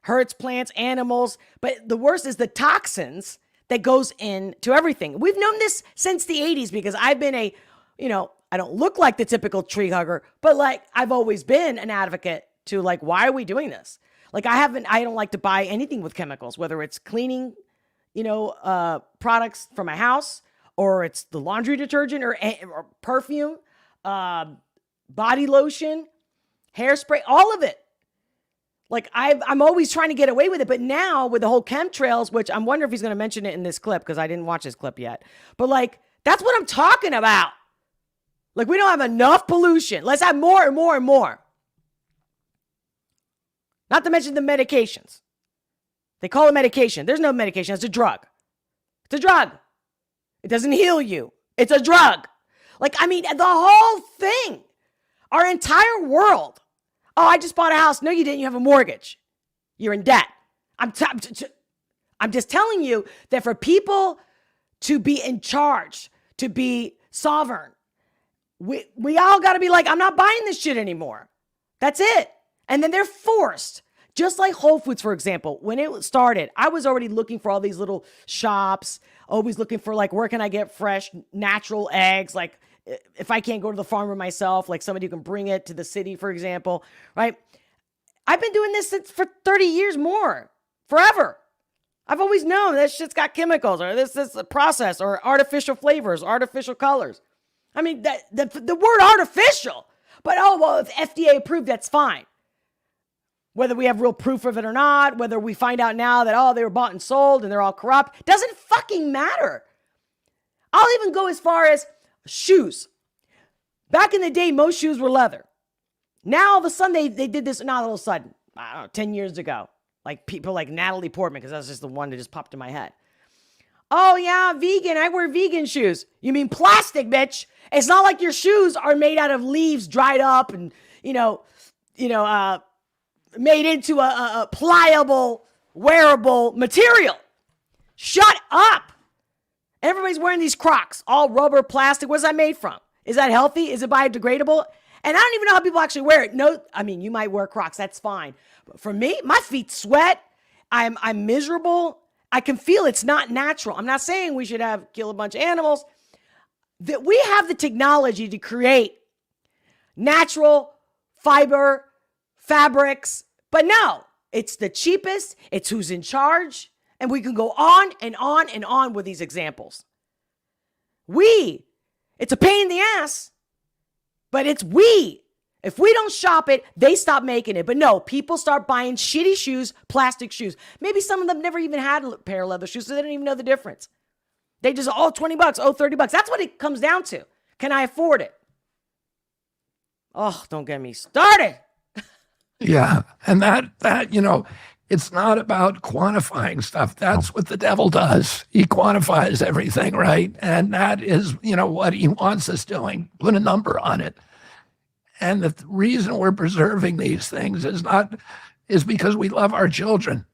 Speaker 1: Hurts plants, animals, but the worst is the toxins that goes into everything. We've known this since the 80s because I've been I don't look like the typical tree hugger, but like I've always been an advocate to like, why are we doing this? Like I don't like to buy anything with chemicals, whether it's cleaning, products for my house or it's the laundry detergent or perfume, body lotion, hairspray, all of it. Like I'm always trying to get away with it. But now with the whole chemtrails, which I'm wondering if he's going to mention it in this clip because I didn't watch this clip yet. But like, that's what I'm talking about. Like, we don't have enough pollution. Let's have more and more and more. Not to mention the medications. They call it medication. There's no medication. It's a drug. It's a drug. It doesn't heal you. It's a drug. Like, I mean, the whole thing, our entire world. Oh, I just bought a house. No, you didn't. You have a mortgage. You're in debt. I'm just telling you that for people to be in charge, to be sovereign, we all got to be like, I'm not buying this shit anymore. That's it. And then they're forced. Just like Whole Foods, for example, when it started, I was already looking for all these little shops, always looking for like, where can I get fresh, natural eggs? Like, if I can't go to the farmer myself, like somebody who can bring it to the city, for example, right? I've been doing this for 30 years more, forever. I've always known that shit's got chemicals or this process or artificial flavors, artificial colors. I mean, the word artificial, but if FDA approved, that's fine. Whether we have real proof of it or not, whether we find out now that, they were bought and sold and they're all corrupt, doesn't fucking matter. I'll even go as far as shoes. Back in the day, most shoes were leather. Now, all of a sudden, they did this, not all of a sudden, I don't know, 10 years ago. Like people like Natalie Portman, because that's just the one that just popped in my head. Oh, yeah, vegan. I wear vegan shoes. You mean plastic, bitch. It's not like your shoes are made out of leaves dried up and, made into a pliable, wearable material. Shut up. Everybody's wearing these Crocs, all rubber, plastic. What's that made from? Is that healthy? Is it biodegradable? And I don't even know how people actually wear it. No, I mean, you might wear Crocs. That's fine. But for me, my feet sweat. I'm miserable. I can feel it's not natural. I'm not saying we should kill a bunch of animals. That we have the technology to create natural fiber fabrics. But no, it's the cheapest. It's who's in charge. And we can go on and on and on with these examples. It's a pain in the ass, but it's we. If we don't shop it, they stop making it. But no, people start buying shitty shoes, plastic shoes. Maybe some of them never even had a pair of leather shoes, so they don't even know the difference. They just, $20, $30. That's what it comes down to. Can I afford it? Oh, don't get me started.
Speaker 7: Yeah. And that, it's not about quantifying stuff. That's what the devil does. He quantifies everything, right? And that is, what he wants us doing. Put a number on it. And the reason we're preserving these things is because we love our children,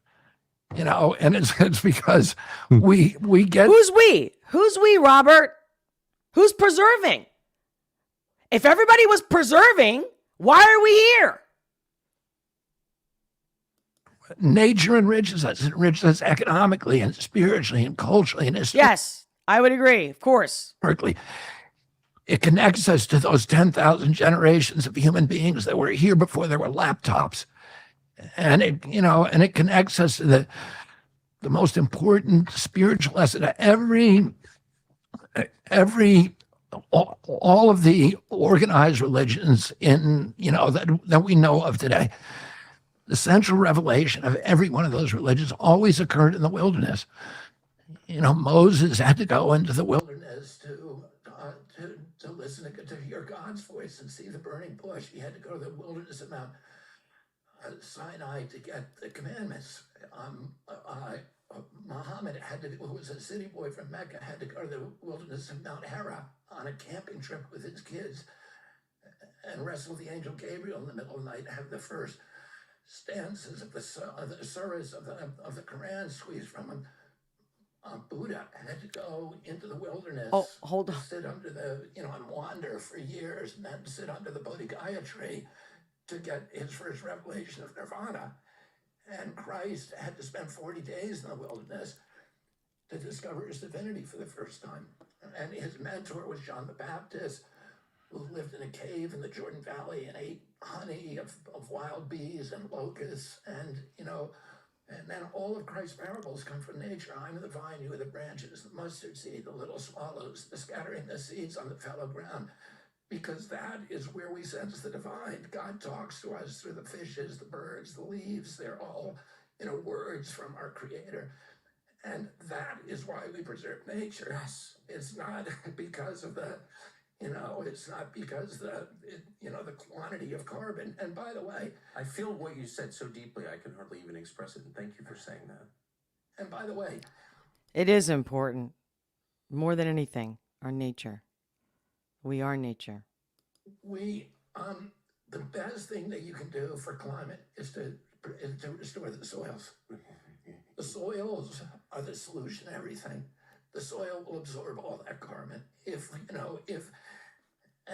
Speaker 7: and it's because we get.
Speaker 1: Who's we? Who's we, Robert? Who's preserving? If everybody was preserving, why are we here?
Speaker 7: Nature enriches us economically and spiritually and culturally and
Speaker 1: yes, I would agree, of course.
Speaker 7: It connects us to those 10,000 generations of human beings that were here before there were laptops. And it connects us to the most important spiritual lesson. All of the organized religions that we know of today, the central revelation of every one of those religions always occurred in the wilderness. Moses had to go into the wilderness to listen to hear God's voice and see the burning bush. He had to go to the wilderness of Mount Sinai to get the commandments. Muhammad who was a city boy from Mecca, had to go to the wilderness of Mount Hera on a camping trip with his kids and wrestle the angel Gabriel in the middle of the night and have the first stanzas of the surahs of the Quran squeezed from him. Buddha had to go into the wilderness.
Speaker 1: Oh, hold on.
Speaker 7: Sit under and wander for years, and then sit under the Bodhigaya tree to get his first revelation of nirvana. And Christ had to spend 40 days in the wilderness to discover his divinity for the first time. And his mentor was John the Baptist, who lived in a cave in the Jordan Valley and ate honey of wild bees and locusts. And,
Speaker 3: And then all of Christ's parables come from nature. I'm the vine, you are the branches, the mustard seed, the little swallows, the scattering the seeds on the fallow ground. Because that is where we sense the divine. God talks to us through the fishes, the birds, the leaves. They're all, words from our Creator. And that is why we preserve nature. Yes. It's not because of the, it's not because the quantity of carbon. And by the way,
Speaker 5: I feel what you said so deeply, I can hardly even express it. And thank you for saying that.
Speaker 3: and by the way,
Speaker 1: It is important, more than anything, our nature. We are nature.
Speaker 3: The best thing that you can do for climate is to restore the soils. The soils are the solution to everything. The soil will absorb all that carbon. And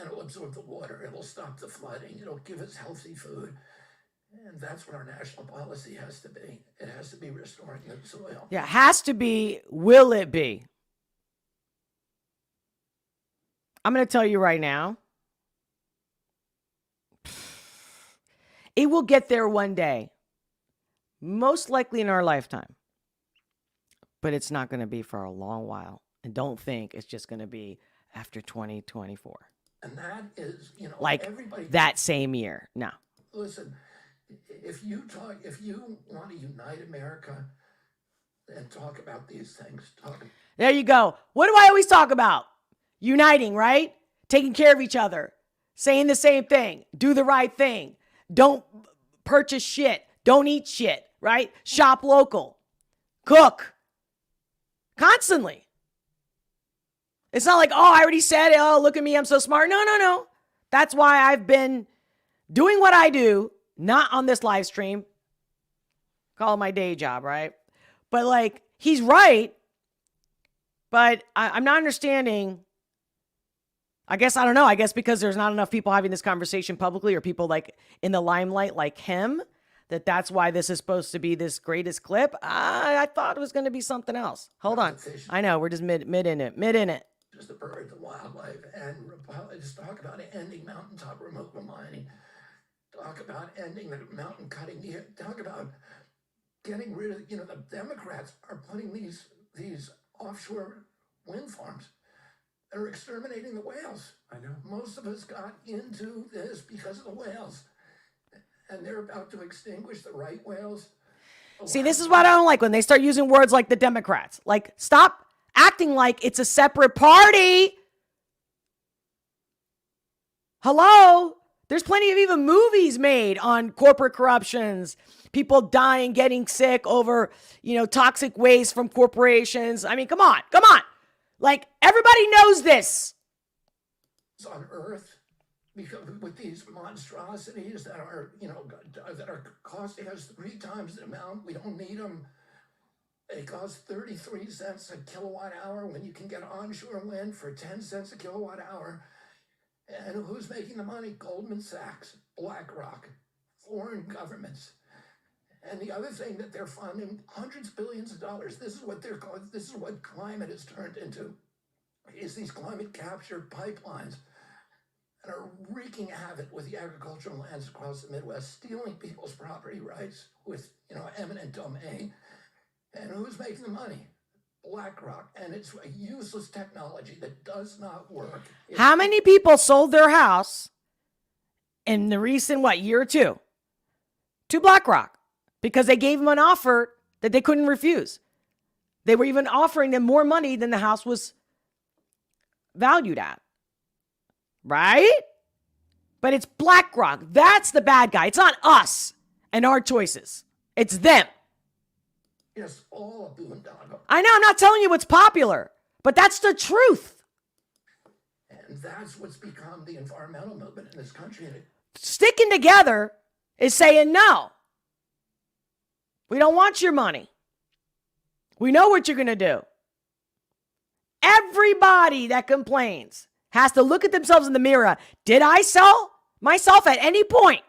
Speaker 3: it'll absorb the water. It'll stop the flooding. It'll give us healthy food. And that's what our national policy has to be. It has to be restoring the soil.
Speaker 1: Yeah, has to be. Will it be? I'm going to tell you right now. It will get there one day. Most likely in our lifetime. But it's not going to be for a long while. And don't think it's just going to be after 2024.
Speaker 3: And that is,
Speaker 1: like
Speaker 3: everybody
Speaker 1: that same year. No.
Speaker 3: Listen, if you want to unite America and talk about these things,
Speaker 1: There you go. What do I always talk about? Uniting, right? Taking care of each other. Saying the same thing. Do the right thing. Don't purchase shit. Don't eat shit, right? Shop local. Cook. Constantly. It's not like, oh, I already said it. Oh, look at me. I'm so smart. No. That's why I've been doing what I do, not on this live stream. Call it my day job, right? But like, he's right. But I'm not understanding. I guess, I don't know. I guess because there's not enough people having this conversation publicly or people like in the limelight like him, that's why this is supposed to be this greatest clip. I thought it was going to be something else. Hold on. I know. We're just mid in it.
Speaker 3: Just the bird, the wildlife, and just talk about ending mountaintop removal mining. Talk about ending the mountain cutting. Talk about getting rid of, the Democrats are putting these offshore wind farms that are exterminating the whales.
Speaker 5: I know.
Speaker 3: Most of us got into this because of the whales. And they're about to extinguish the right whales.
Speaker 1: See, this is what I don't like when they start using words like the Democrats. Like, stop acting like it's a separate party. Hello? There's plenty of even movies made on corporate corruptions, people dying, getting sick over, toxic waste from corporations. I mean, come on. Like, everybody knows this.
Speaker 3: On Earth, because with these monstrosities that are, that are costing us 3 times the amount, we don't need them. They cost 33 cents a kilowatt hour when you can get onshore wind for 10 cents a kilowatt hour. And who's making the money? Goldman Sachs, BlackRock, foreign governments. And the other thing that they're funding, hundreds of billions of dollars. This is what they're called. This is what climate has turned into. Is these climate capture pipelines that are wreaking havoc with the agricultural lands across the Midwest, stealing people's property rights with, eminent domain. And who's making the money? BlackRock. And it's a useless technology that does not work.
Speaker 1: How many people sold their house in the recent, year or two to BlackRock because they gave them an offer that they couldn't refuse? They were even offering them more money than the house was valued at. Right? But it's BlackRock. That's the bad guy. It's not us and our choices. It's them.
Speaker 3: It's all a boondoggle.
Speaker 1: I know, I'm not telling you what's popular, but that's the truth.
Speaker 3: And that's what's become the environmental movement in this country.
Speaker 1: Sticking together is saying, no, we don't want your money. We know what you're going to do. Everybody that complains has to look at themselves in the mirror. Did I sell myself at any point?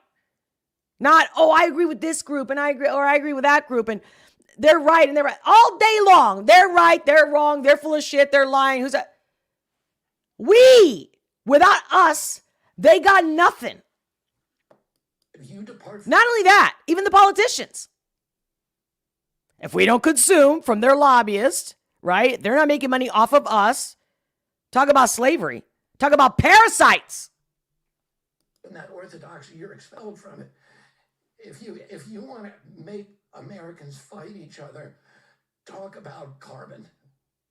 Speaker 1: Not, I agree with this group and I agree with that group and they're right and they're right all day long. They're right, they're wrong, they're full of shit, they're lying. Who's that? Without us, they got nothing.
Speaker 3: If you depart from
Speaker 1: Not only that, even the politicians. If we don't consume from their lobbyists, right? They're not making money off of us. Talk about slavery. Talk about parasites.
Speaker 3: In that orthodoxy, you're expelled from it. If you want to make Americans fight each other, talk about carbon.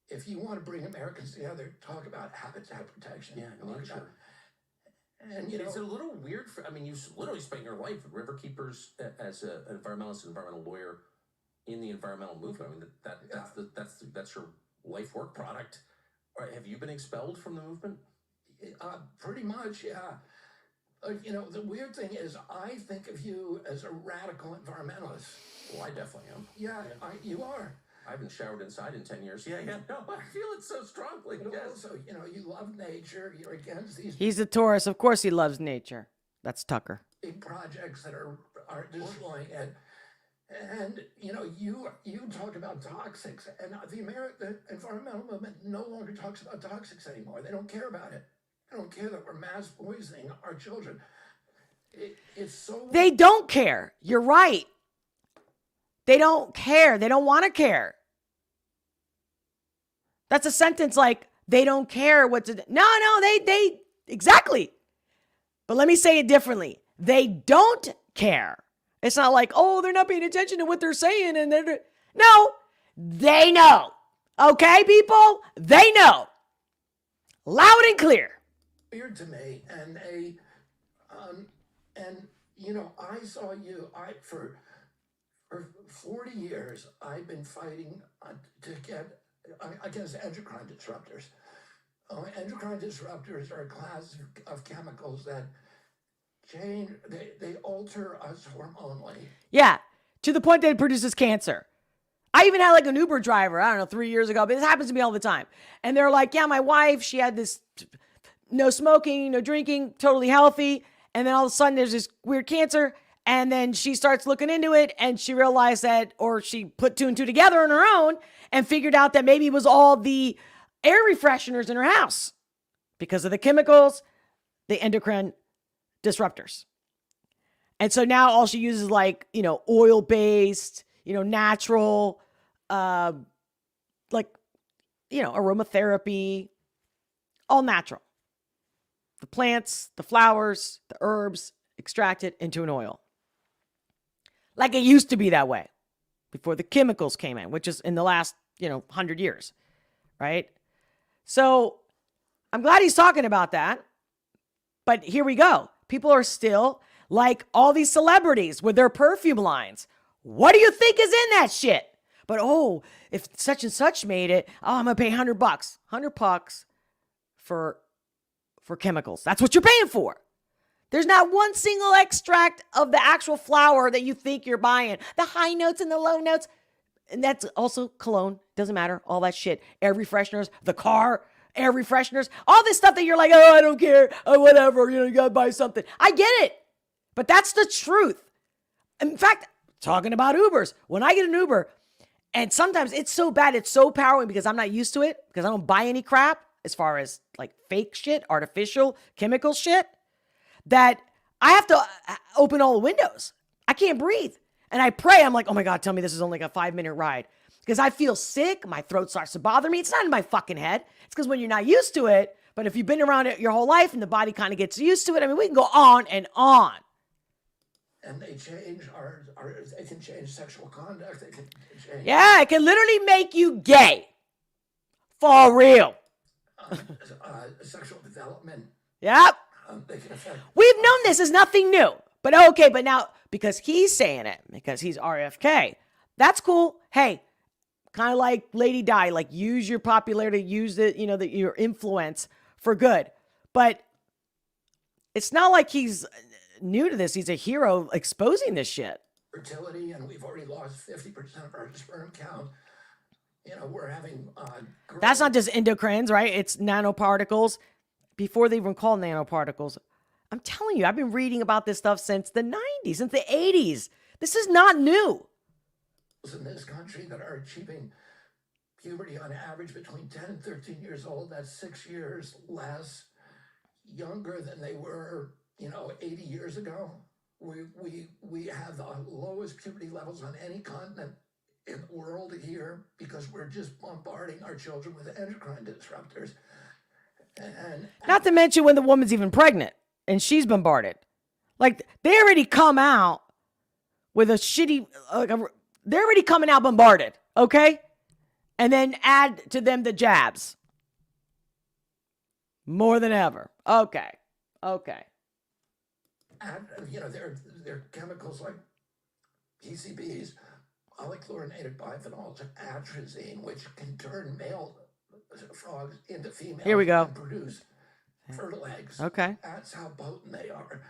Speaker 3: If you want to bring Americans together, talk about habitat protection.
Speaker 8: Yeah, no, I'm sure.
Speaker 3: And
Speaker 8: it's a little weird. You literally spent your life with river keepers as an environmentalist, environmental lawyer in the environmental movement. That's your life work product. Have you been expelled from the movement?
Speaker 3: Pretty much, yeah. The weird thing is, I think of you as a radical environmentalist.
Speaker 8: Well, I definitely am.
Speaker 3: Yeah, you are.
Speaker 8: I haven't showered inside in 10 years. Yeah, no, I feel it so strongly.
Speaker 3: But
Speaker 8: yes.
Speaker 3: also, you love nature. You're against these
Speaker 1: He's a Taurus. Of course he loves nature. That's Tucker.
Speaker 3: big projects that are destroying it. And, you talk about toxics, and the environmental movement no longer talks about toxics anymore. They don't care about it. They don't care that we're mass poisoning our children. It's so...
Speaker 1: They don't care. You're right. They don't care. They don't want to care. That's a sentence like, they don't care what to do. No, they exactly. But let me say it differently. They don't care. It's not like, oh, they're not paying attention to what they're saying. No, they know. Okay, people? They know. Loud and clear.
Speaker 3: Weird to me. And I saw you, for 40 years, I've been fighting to get against endocrine disruptors. Endocrine disruptors are a class of chemicals that change, they alter us hormonally.
Speaker 1: Yeah, to the point that it produces cancer. I even had like an Uber driver, I don't know, 3 years ago, but this happens to me all the time. And they're like, yeah, my wife, she had this no smoking, no drinking, totally healthy. And then all of a sudden there's this weird cancer. And then she starts looking into it and she realized that, or she put two and two together on her own and figured out that maybe it was all the air refresheners in her house because of the chemicals, the endocrine disruptors. And so now all she uses is like, oil-based, natural, aromatherapy, all natural. The plants, the flowers, the herbs, extracted into an oil. Like it used to be that way before the chemicals came in, which is in the last, 100 years, right? So I'm glad he's talking about that. But here we go. People are still like all these celebrities with their perfume lines. What do you think is in that shit? But, if such and such made it, I'm going to pay $100. $100 for chemicals. That's what you're paying for. There's not one single extract of the actual flower that you think you're buying. The high notes and the low notes. And that's also cologne. Doesn't matter. All that shit. Air fresheners, the car, air fresheners, all this stuff that you're like, I don't care. Whatever. You got to buy something. I get it. But that's the truth. In fact, talking about Ubers, when I get an Uber, and sometimes it's so bad, it's so powering because I'm not used to it, because I don't buy any crap as far as like fake shit, artificial, chemical shit, that I have to open all the windows. I can't breathe. And I pray, I'm like, oh my God, tell me this is only like a 5-minute ride. Because I feel sick, my throat starts to bother me. It's not in my fucking head. It's because when you're not used to it, but if you've been around it your whole life and the body kind of gets used to it, we can go on and on.
Speaker 3: And they change they can change sexual conduct. They can change.
Speaker 1: Yeah, it can literally make you gay. For real.
Speaker 3: Sexual development.
Speaker 1: Yep.
Speaker 3: They can affect.
Speaker 1: We've known this is nothing new. But okay, but now, because he's saying it, because he's RFK, that's cool. Hey, kind of like Lady Di, like use your popularity, use your influence for good. But it's not like he's new to this. He's a hero exposing this shit.
Speaker 3: Fertility, and we've already lost 50% of our sperm count. We're having...
Speaker 1: That's not just endocrines, right? It's nanoparticles. Before they even called nanoparticles. I'm telling you, I've been reading about this stuff since the 90s, since the 80s. This is not new.
Speaker 3: In this country that are achieving puberty on average between 10 and 13 years old, that's 6 years less younger than they were, 80 years ago. We have the lowest puberty levels on any continent in the world here because we're just bombarding our children with endocrine disruptors. And
Speaker 1: Not to mention when the woman's even pregnant and she's bombarded. Like, they already come out with a shitty, they're already coming out bombarded, okay? And then add to them the jabs. More than ever. Okay.
Speaker 3: and there are chemicals like PCBs, polychlorinated biphenyls, and atrazine, which can turn male frogs into females.
Speaker 1: Here we go.
Speaker 3: And produce fertile eggs.
Speaker 1: Okay.
Speaker 3: That's how potent they are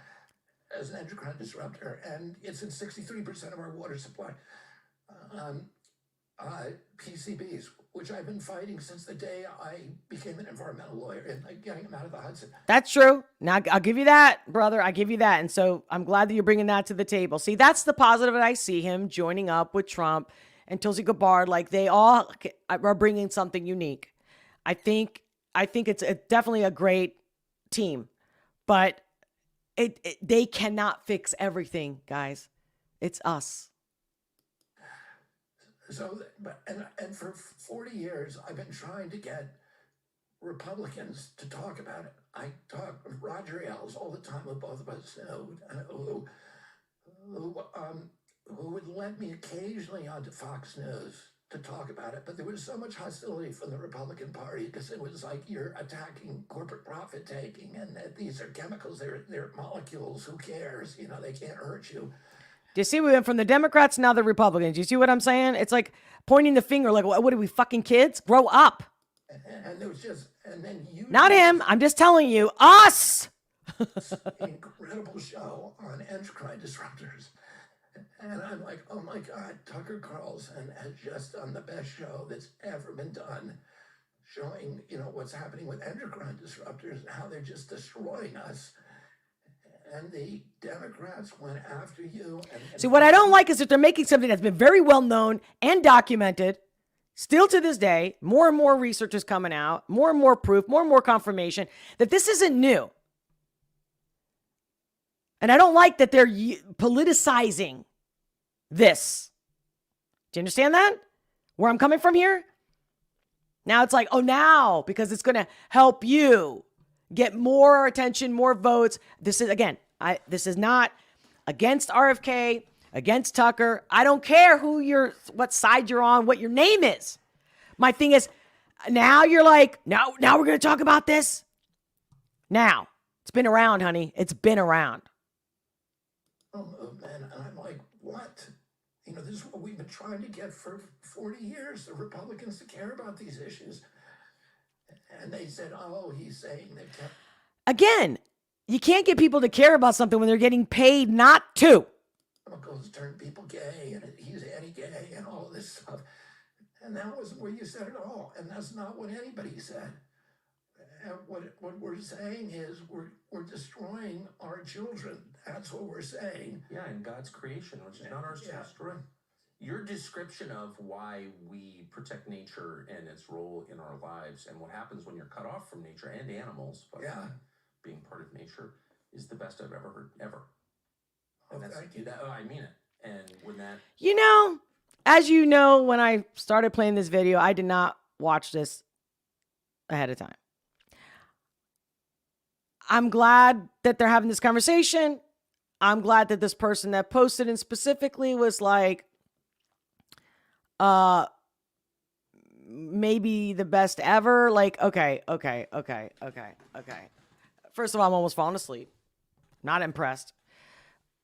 Speaker 3: as an endocrine disruptor, and it's in 63% of our water supply. PCBs, which I've been fighting since the day I became an environmental lawyer and getting them out of the Hudson.
Speaker 1: That's true. Now, I'll give you that, brother. I give you that. And so I'm glad that you're bringing that to the table. See, that's the positive that I see, him joining up with Trump and Tulsi Gabbard. Like, they all are bringing something unique. I think it's definitely a great team, but they cannot fix everything, guys. It's us.
Speaker 3: So, and for 40 years, I've been trying to get Republicans to talk about it. I talk with Roger Ailes all the time, who both of us know, who would let me occasionally onto Fox News to talk about it. But there was so much hostility from the Republican Party because it was like, you're attacking corporate profit taking, and these are chemicals, they're molecules. Who cares? They can't hurt you.
Speaker 1: Do you see, we went from the Democrats now the Republicans? Do you see what I'm saying? It's like pointing the finger, like, what are we, fucking kids? Grow up.
Speaker 3: And there was just, and then you.
Speaker 1: Not him. I'm just telling you, us.
Speaker 3: Incredible show on endocrine disruptors. And I'm like, oh my God, Tucker Carlson has just done the best show that's ever been done, showing, what's happening with endocrine disruptors and how they're just destroying us. And the Democrats went after you.
Speaker 1: See, what I don't like is that they're making something that's been very well known and documented, still to this day. More and more research is coming out, more and more proof, more and more confirmation that this isn't new. And I don't like that they're politicizing this. Do you understand that? Where I'm coming from here? Now it's like, now, because it's going to help you get more attention, more votes. This is, again, this is not against RFK, against Tucker. I don't care what side you're on, what your name is. My thing is, now you're like, now we're going to talk about this. Now, it's been around, honey. It's been around.
Speaker 3: Oh, man, and I'm like, what? This is what we've been trying to get for 40 years, the Republicans to care about these issues. And they said, he's saying that.
Speaker 1: Again, you can't get people to care about something when they're getting paid not to.
Speaker 3: Chemicals turn people gay, and he's anti-gay, and all this stuff. And that wasn't what you said at all. And that's not what anybody said. And what we're saying is we're destroying our children. That's what we're saying.
Speaker 8: Yeah, in God's creation, which is not ours to destroy. Your description of why we protect nature and its role in our lives and what happens when you're cut off from nature and animals, but being part of nature, is the best I've ever heard, ever. And
Speaker 3: Thank you.
Speaker 8: I mean it. And when that...
Speaker 1: As you know, when I started playing this video, I did not watch this ahead of time. I'm glad that they're having this conversation. I'm glad that this person that posted and specifically was like, maybe the best ever. Like, okay. First of all, I'm almost falling asleep. Not impressed.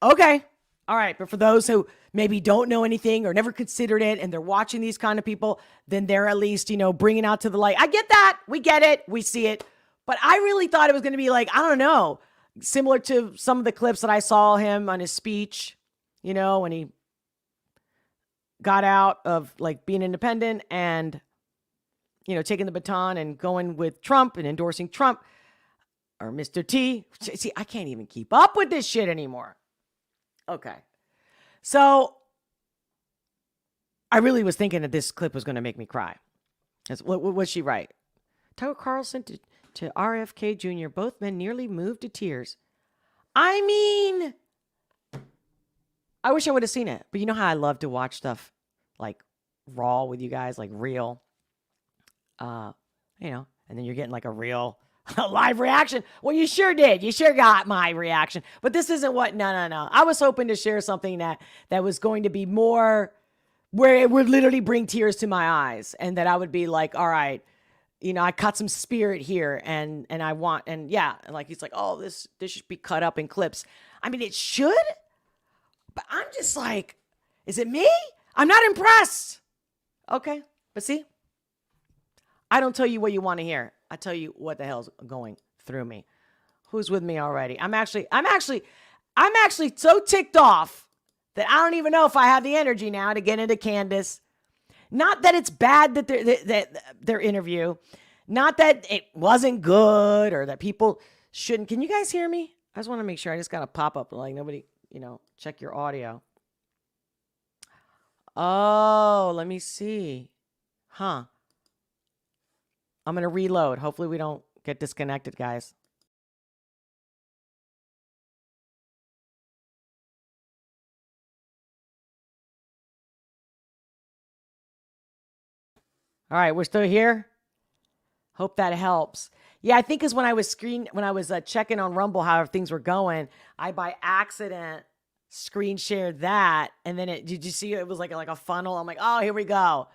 Speaker 1: Okay. All right. But for those who maybe don't know anything or never considered it and they're watching these kind of people, then they're at least, bringing out to the light. I get that. We get it. We see it. But I really thought it was going to be like, I don't know, similar to some of the clips that I saw him on his speech, when he got out of like being independent and, taking the baton and going with Trump and endorsing Trump or Mr. T. See, I can't even keep up with this shit anymore. Okay. So I really was thinking that this clip was going to make me cry. What was she right? Tucker Carlson to RFK Jr., both men nearly moved to tears. I mean, I wish I would have seen it, but you know how I love to watch stuff like raw with you guys, like real. And then you're getting like a real live reaction. Well, you sure did. You sure got my reaction. But this isn't what, no. I was hoping to share something that was going to be more, where it would literally bring tears to my eyes. And that I would be like, all right, I caught some spirit here and I want, and yeah, like he's like, oh, this should be cut up in clips. I mean, it should, but I'm just like, is it me? I'm not impressed. Okay. But see, I don't tell you what you want to hear. I tell you what the hell's going through me. Who's with me already? I'm actually so ticked off that I don't even know if I have the energy now to get into Candace. Not that it's bad that their interview, not that it wasn't good or that people shouldn't. Can you guys hear me? I just want to make sure. I just got a pop up like nobody, check your audio. Oh, let me see. Huh. I'm going to reload. Hopefully we don't get disconnected, guys. All right, we're still here. Hope that helps. Yeah, I think is when I was checking on Rumble how things were going, I by accident screen shared that, and then did you see it was like a funnel? I'm like, oh, here we go.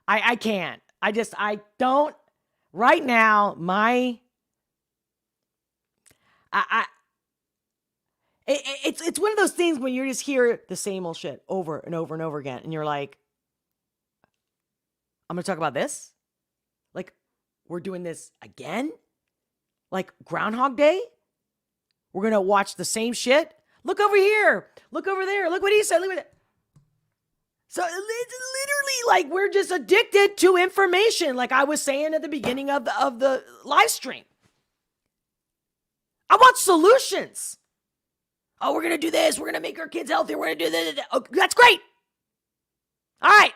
Speaker 1: I can't. I don't right now. It's one of those things when you just hear the same old shit over and over and over again, and you're like, I'm going to talk about this? Like, we're doing this again? Like Groundhog Day? We're going to watch the same shit? Look over here. Look over there. Look what he said. Look at that. So it's literally like we're just addicted to information, like I was saying at the beginning of the live stream. I want solutions. Oh, we're going to do this. We're going to make our kids healthier. We're going to do this. Oh, that's great. All right.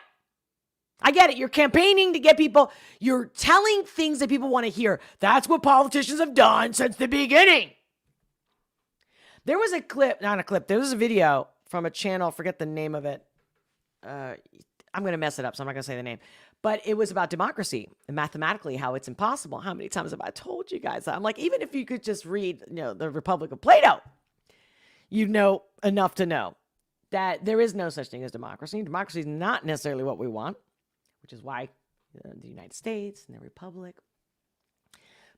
Speaker 1: I get it. You're campaigning to get people. You're telling things that people want to hear. That's what politicians have done since the beginning. There was a clip, not a clip. There was a video from a channel. I forget the name of it. I'm going to mess it up, so I'm not going to say the name. But it was about democracy and mathematically how it's impossible. How many times have I told you guys that? I'm like, even if you could just read, the Republic of Plato, you know enough to know that there is no such thing as democracy. Democracy is not necessarily what we want, which is why the United States and the Republic.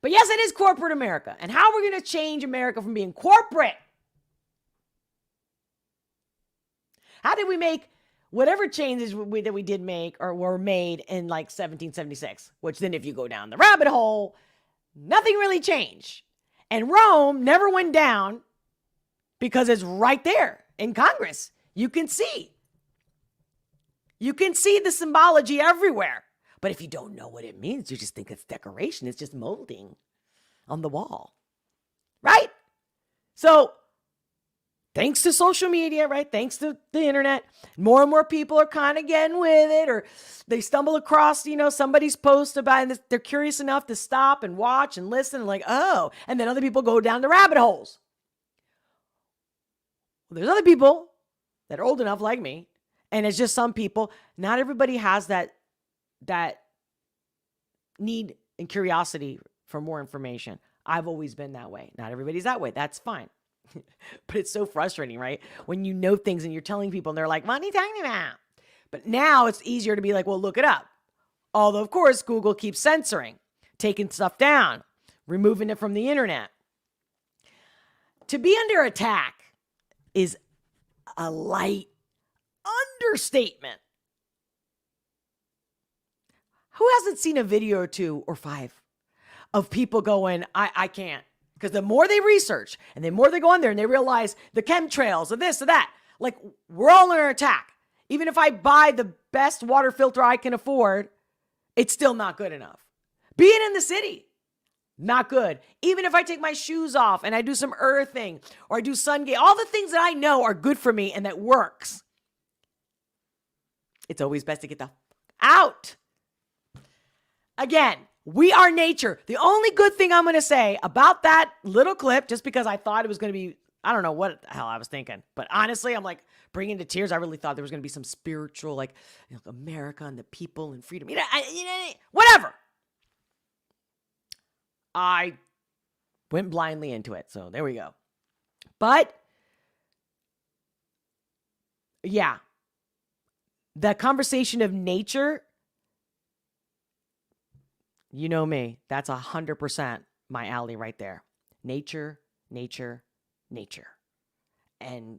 Speaker 1: But yes, it is corporate America. And how are we going to change America from being corporate? How did we make whatever changes that we did make or were made in like 1776, which then if you go down the rabbit hole, nothing really changed. And Rome never went down because it's right there in Congress. You can see. You can see the symbology everywhere. But if you don't know what it means, you just think it's decoration. It's just molding on the wall. Right? So, thanks to social media, right? Thanks to the internet, more and more people are kind of getting with it, or they stumble across, somebody's post about it. They're curious enough to stop and watch and listen and like, oh, and then other people go down the rabbit holes. Well, there's other people that are old enough like me, and it's just some people. Not everybody has that need and curiosity for more information. I've always been that way. Not everybody's that way. That's fine. But it's so frustrating, right? When you know things and you're telling people and they're like, what are you talking about? But now it's easier to be like, well, look it up. Although, of course, Google keeps censoring, taking stuff down, removing it from the internet. To be under attack is a light understatement. Who hasn't seen a video or 2 or 5 of people going, I can't? Because the more they research and the more they go on there and they realize the chemtrails or this or that, like we're all under attack. Even if I buy the best water filter I can afford, it's still not good enough. Being in the city, not good. Even if I take my shoes off and I do some earthing or I do sun gate, all the things that I know are good for me and that works. It's always best to get the out. Again, we are nature. The only good thing I'm going to say about that little clip, just because I thought it was going to be I don't know what the hell I was thinking. But honestly, I'm like bringing to tears. I really thought there was going to be some spiritual, like, America and the people and freedom. Whatever. I went blindly into it. So there we go. But yeah, the conversation of nature, you know me, that's 100% my alley right there. Nature, nature, nature. And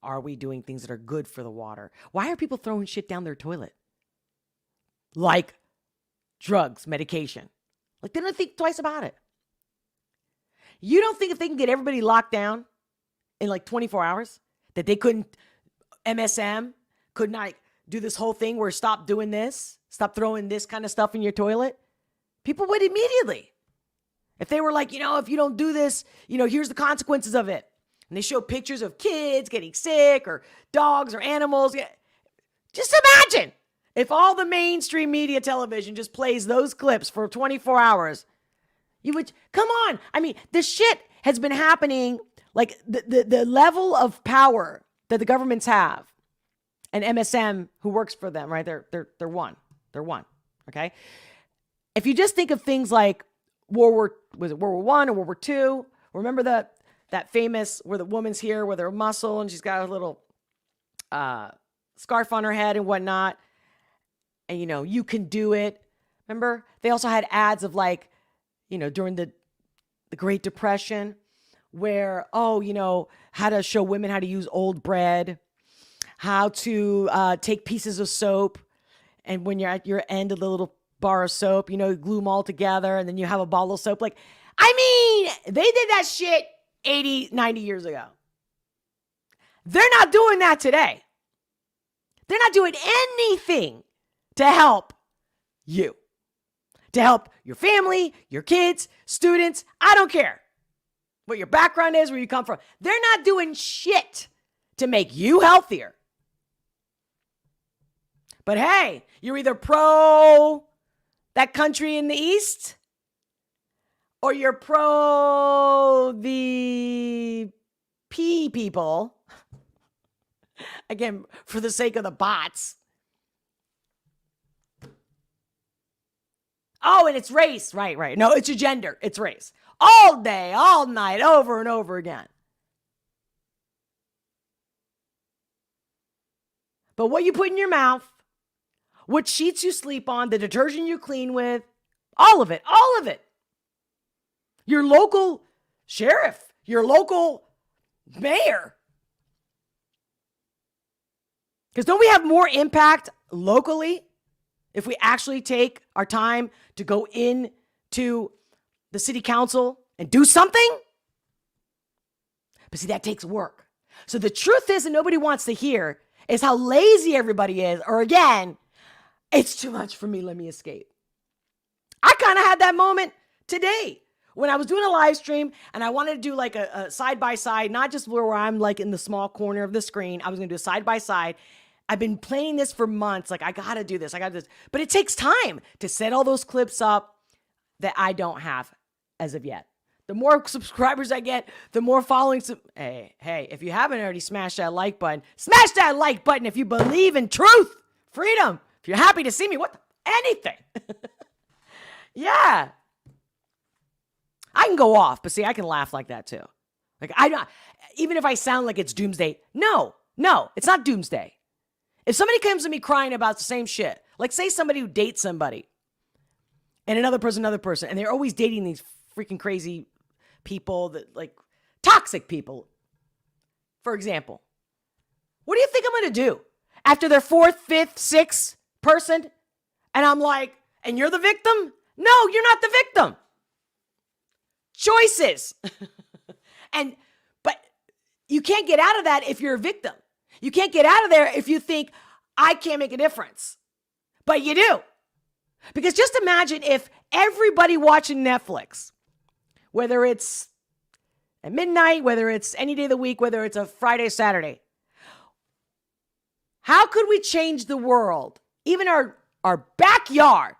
Speaker 1: are we doing things that are good for the water? Why are people throwing shit down their toilet? Like drugs, medication. Like they don't think twice about it. You don't think if they can get everybody locked down in like 24 hours, that they couldn't, MSM could not do this whole thing where stop doing this, stop throwing this kind of stuff in your toilet? People would immediately. If they were like, if you don't do this, here's the consequences of it. And they show pictures of kids getting sick or dogs or animals. Just imagine if all the mainstream media television just plays those clips for 24 hours. You would, come on. I mean, this shit has been happening, like the level of power that the governments have and MSM who works for them, right? They're one. They're one. Okay. If you just think of things like World War I or World War II, remember that famous where the woman's here with her muscle and she's got a little scarf on her head and whatnot. And, you can do it. Remember? They also had ads of like, during the Great Depression where, how to show women how to use old bread, how to take pieces of soap. And when you're at your end of the little bar of soap, you glue them all together and then you have a bottle of soap. Like, I mean, they did that shit 80, 90 years ago. They're not doing that today. They're not doing anything to help you, to help your family, your kids, students. I don't care what your background is, where you come from. They're not doing shit to make you healthier. But hey, you're either pro that country in the East or you're pro the people. Again, for the sake of the bots. Oh, and it's race. Right. No, it's a gender. It's race. All day, all night, over and over again. But what you put in your mouth, what sheets you sleep on, the detergent you clean with, all of it. Your local sheriff, your local mayor. Because don't we have more impact locally if we actually take our time to go into the city council and do something? But see, that takes work. So the truth is, and nobody wants to hear, is how lazy everybody is. Or again, it's too much for me. Let me escape. I kind of had that moment today when I was doing a live stream and I wanted to do like a side by side, not just where I'm like in the small corner of the screen. I was going to do a side by side. I've been playing this for months. Like, I got to do this. But it takes time to set all those clips up that I don't have as of yet. The more subscribers I get, the more following. Hey, if you haven't already smashed that like button, smash that like button if you believe in truth, freedom. If you're happy to see me, anything. Yeah. I can go off, but see, I can laugh like that too. Like, even if I sound like it's doomsday, no, it's not doomsday. If somebody comes to me crying about the same shit, like say somebody who dates somebody and another person, and they're always dating these freaking crazy people that like toxic people, for example, what do you think I'm going to do after their fourth, fifth, sixth person? And I'm like, and you're the victim? No, you're not the victim. Choices. But you can't get out of that if you're a victim. You can't get out of there if you think, I can't make a difference. But you do. Because just imagine if everybody watching Netflix, whether it's at midnight, whether it's any day of the week, whether it's a Friday, Saturday, how could we change the world, even our backyard,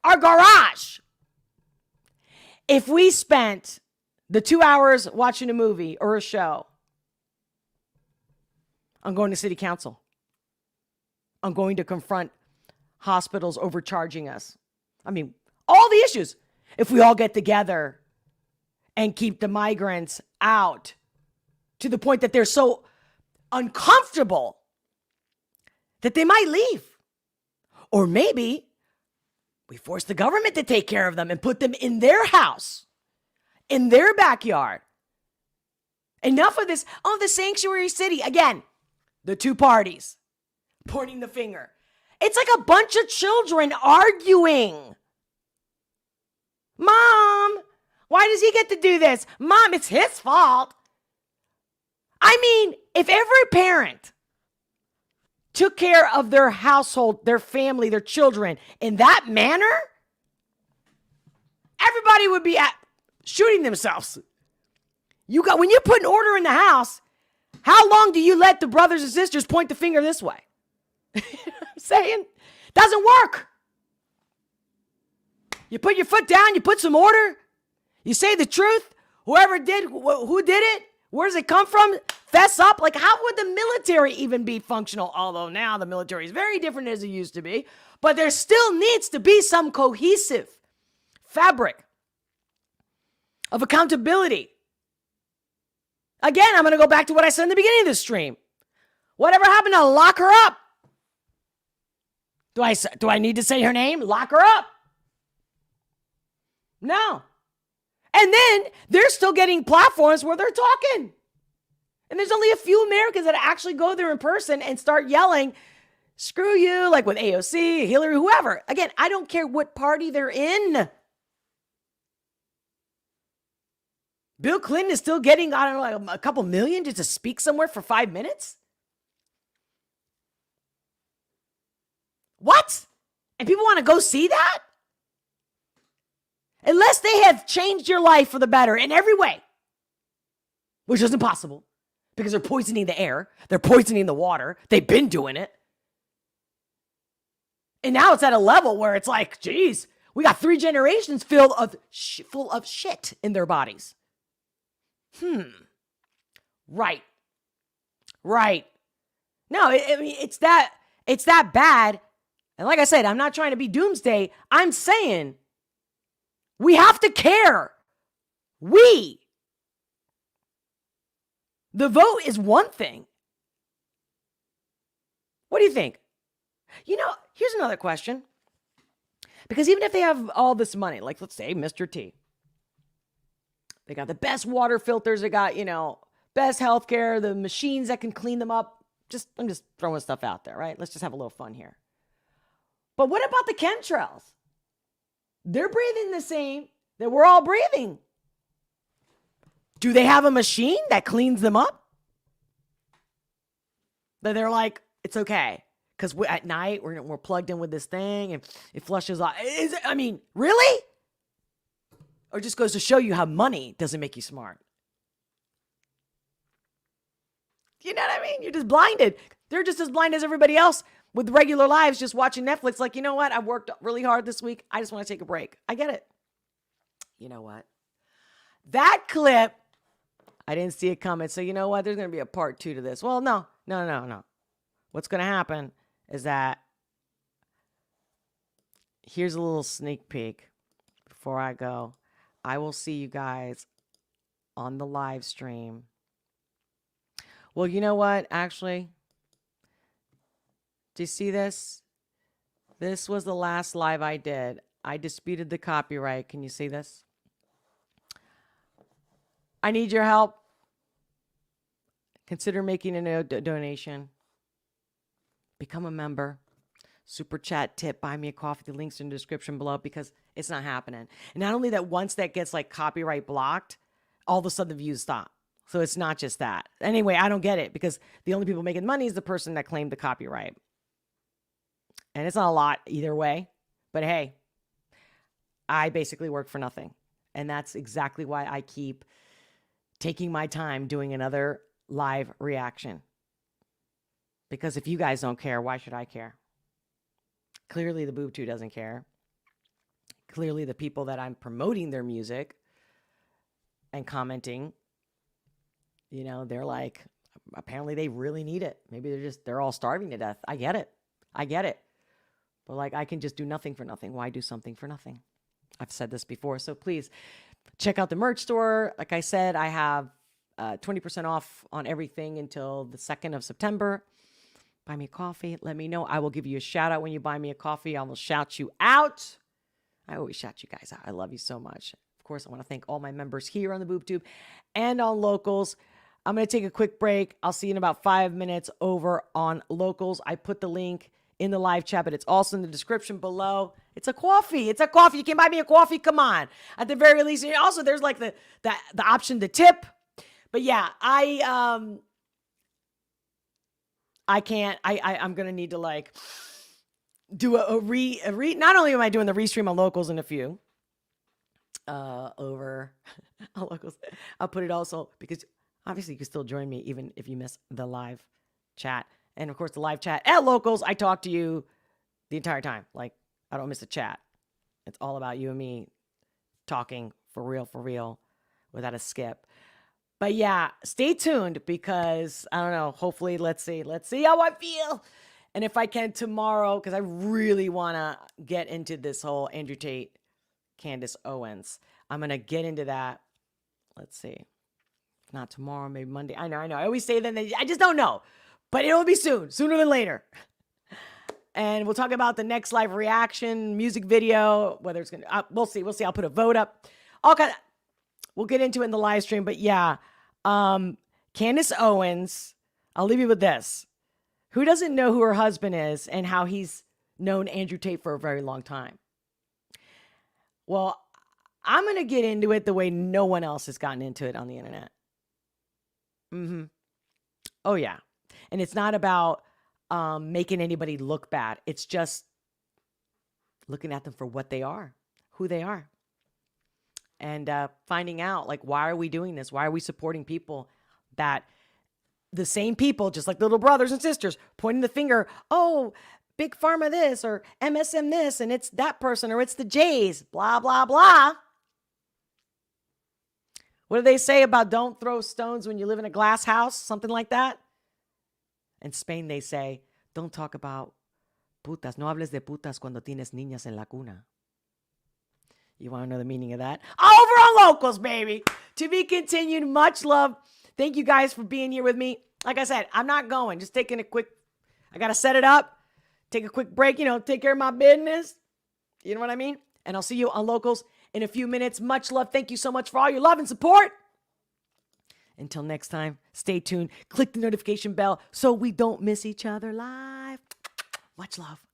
Speaker 1: our garage, if we spent the 2 hours watching a movie or a show I'm going to city council. I'm going to confront hospitals overcharging us. I mean, all the issues. If we all get together and keep the migrants out to the point that they're so uncomfortable that they might leave. Or maybe we force the government to take care of them and put them in their house, in their backyard. Enough of this. Oh, the sanctuary city. Again, the two parties pointing the finger. It's like a bunch of children arguing. Mom, why does he get to do this? Mom, it's his fault. I mean, if every parent took care of their household, their family, their children in that manner, everybody would be shooting themselves. When you put an order in the house, how long do you let the brothers and sisters point the finger this way? You know what I'm saying? Doesn't work. You put your foot down, you put some order, you say the truth, who did it, where does it come from? Fess up. Like, how would the military even be functional? Although now the military is very different as it used to be, but there still needs to be some cohesive fabric of accountability. Again, I'm going to go back to what I said in the beginning of this stream. Whatever happened to lock her up? Do I need to say her name? Lock her up. No. And then they're still getting platforms where they're talking. And there's only a few Americans that actually go there in person and start yelling, screw you, like with AOC, Hillary, whoever. Again, I don't care what party they're in. Bill Clinton is still getting, I don't know, a couple million just to speak somewhere for 5 minutes? What? And people want to go see that? Unless they have changed your life for the better in every way, which is impossible because they're poisoning the air. They're poisoning the water. They've been doing it. And now it's at a level where it's like, geez, we got 3 generations full of shit in their bodies. Right. No, it's that bad. And like I said, I'm not trying to be doomsday. I'm saying we have to care. The vote is one thing. What do you think? Here's another question. Because even if they have all this money, like let's say Mr. T, they got the best water filters, they got, best healthcare, the machines that can clean them up. I'm just throwing stuff out there, right? Let's just have a little fun here. But what about the chemtrails? They're breathing the same that we're all breathing. Do they have a machine that cleans them up? That they're like, it's okay. Because at night, we're plugged in with this thing and it flushes off. Really? Or just goes to show you how money doesn't make you smart. You know what I mean? You're just blinded. They're just as blind as everybody else with regular lives, just watching Netflix. Like, you know what? I've worked really hard this week. I just want to take a break. I get it. You know what? That clip, I didn't see it coming. So you know what? There's going to be a part 2 to this. Well, no. What's going to happen is that here's a little sneak peek before I go. I will see you guys on the live stream. Well, you know what? Actually, do you see this? This was the last live I did. I disputed the copyright. Can you see this? I need your help. Consider making a donation. Become a member. Super chat, tip, buy me a coffee. The link's in the description below because it's not happening. And not only that, once that gets like copyright blocked, all of a sudden the views stop. So it's not just that. Anyway, I don't get it because the only people making money is the person that claimed the copyright. And it's not a lot either way. But hey, I basically work for nothing. And that's exactly why I keep taking my time doing another live reaction. Because if you guys don't care, why should I care? Clearly the Boob 2 doesn't care. Clearly the people that I'm promoting their music and commenting, they're like, apparently they really need it. Maybe they're all starving to death. I get it. But like, I can just do nothing for nothing. Why do something for nothing? I've said this before. So please check out the merch store. Like I said, I have 20% off on everything until the 2nd of September. Buy me a coffee. Let me know. I will give you a shout out when you buy me a coffee. I will shout you out. I always shout you guys out. I love you so much. Of course, I want to thank all my members here on the Boob Tube and on Locals. I'm going to take a quick break. I'll see you in about 5 minutes over on Locals. I put the link in the live chat, but it's also in the description below. It's a coffee. It's a coffee. You can buy me a coffee. Come on. At the very least. And also, there's like the option to tip. But yeah, I'm going to need to like do not only am I doing the restream on Locals in a few, over on Locals, I'll put it also, because obviously you can still join me even if you miss the live chat. And of course, the live chat at Locals, I talk to you the entire time. Like, I don't miss a chat. It's all about you and me talking for real, without a skip. But yeah, stay tuned because I don't know. Hopefully, let's see how I feel. And if I can tomorrow, because I really want to get into this whole Andrew Tate, Candace Owens. I'm going to get into that. Let's see. If not tomorrow, maybe Monday. I know. I always say that. I just don't know. But it'll be sooner than later. And we'll talk about the next live reaction music video, whether it's going to, we'll see. I'll put a vote up. We'll get into it in the live stream. But yeah, Candace Owens, I'll leave you with this. Who doesn't know who her husband is and how he's known Andrew Tate for a very long time? Well, I'm going to get into it the way no one else has gotten into it on the internet. Oh, yeah. And it's not about making anybody look bad. It's just looking at them for what they are, who they are. And finding out, like, why are we doing this? Why are we supporting people that the same people, just like little brothers and sisters, pointing the finger, oh, Big Pharma this or MSM this, and it's that person or it's the Jays, blah, blah, blah. What do they say about don't throw stones when you live in a glass house? Something like that. In Spain, they say, don't talk about putas. No hables de putas cuando tienes niñas en la cuna. You want to know the meaning of that? Over on Locals, baby. To be continued. Much love. Thank you guys for being here with me. Like I said, I'm not going. Just taking a quick, I got to set it up. Take a quick break, take care of my business. You know what I mean? And I'll see you on Locals in a few minutes. Much love. Thank you so much for all your love and support. Until next time, stay tuned. Click the notification bell so we don't miss each other live. Much love.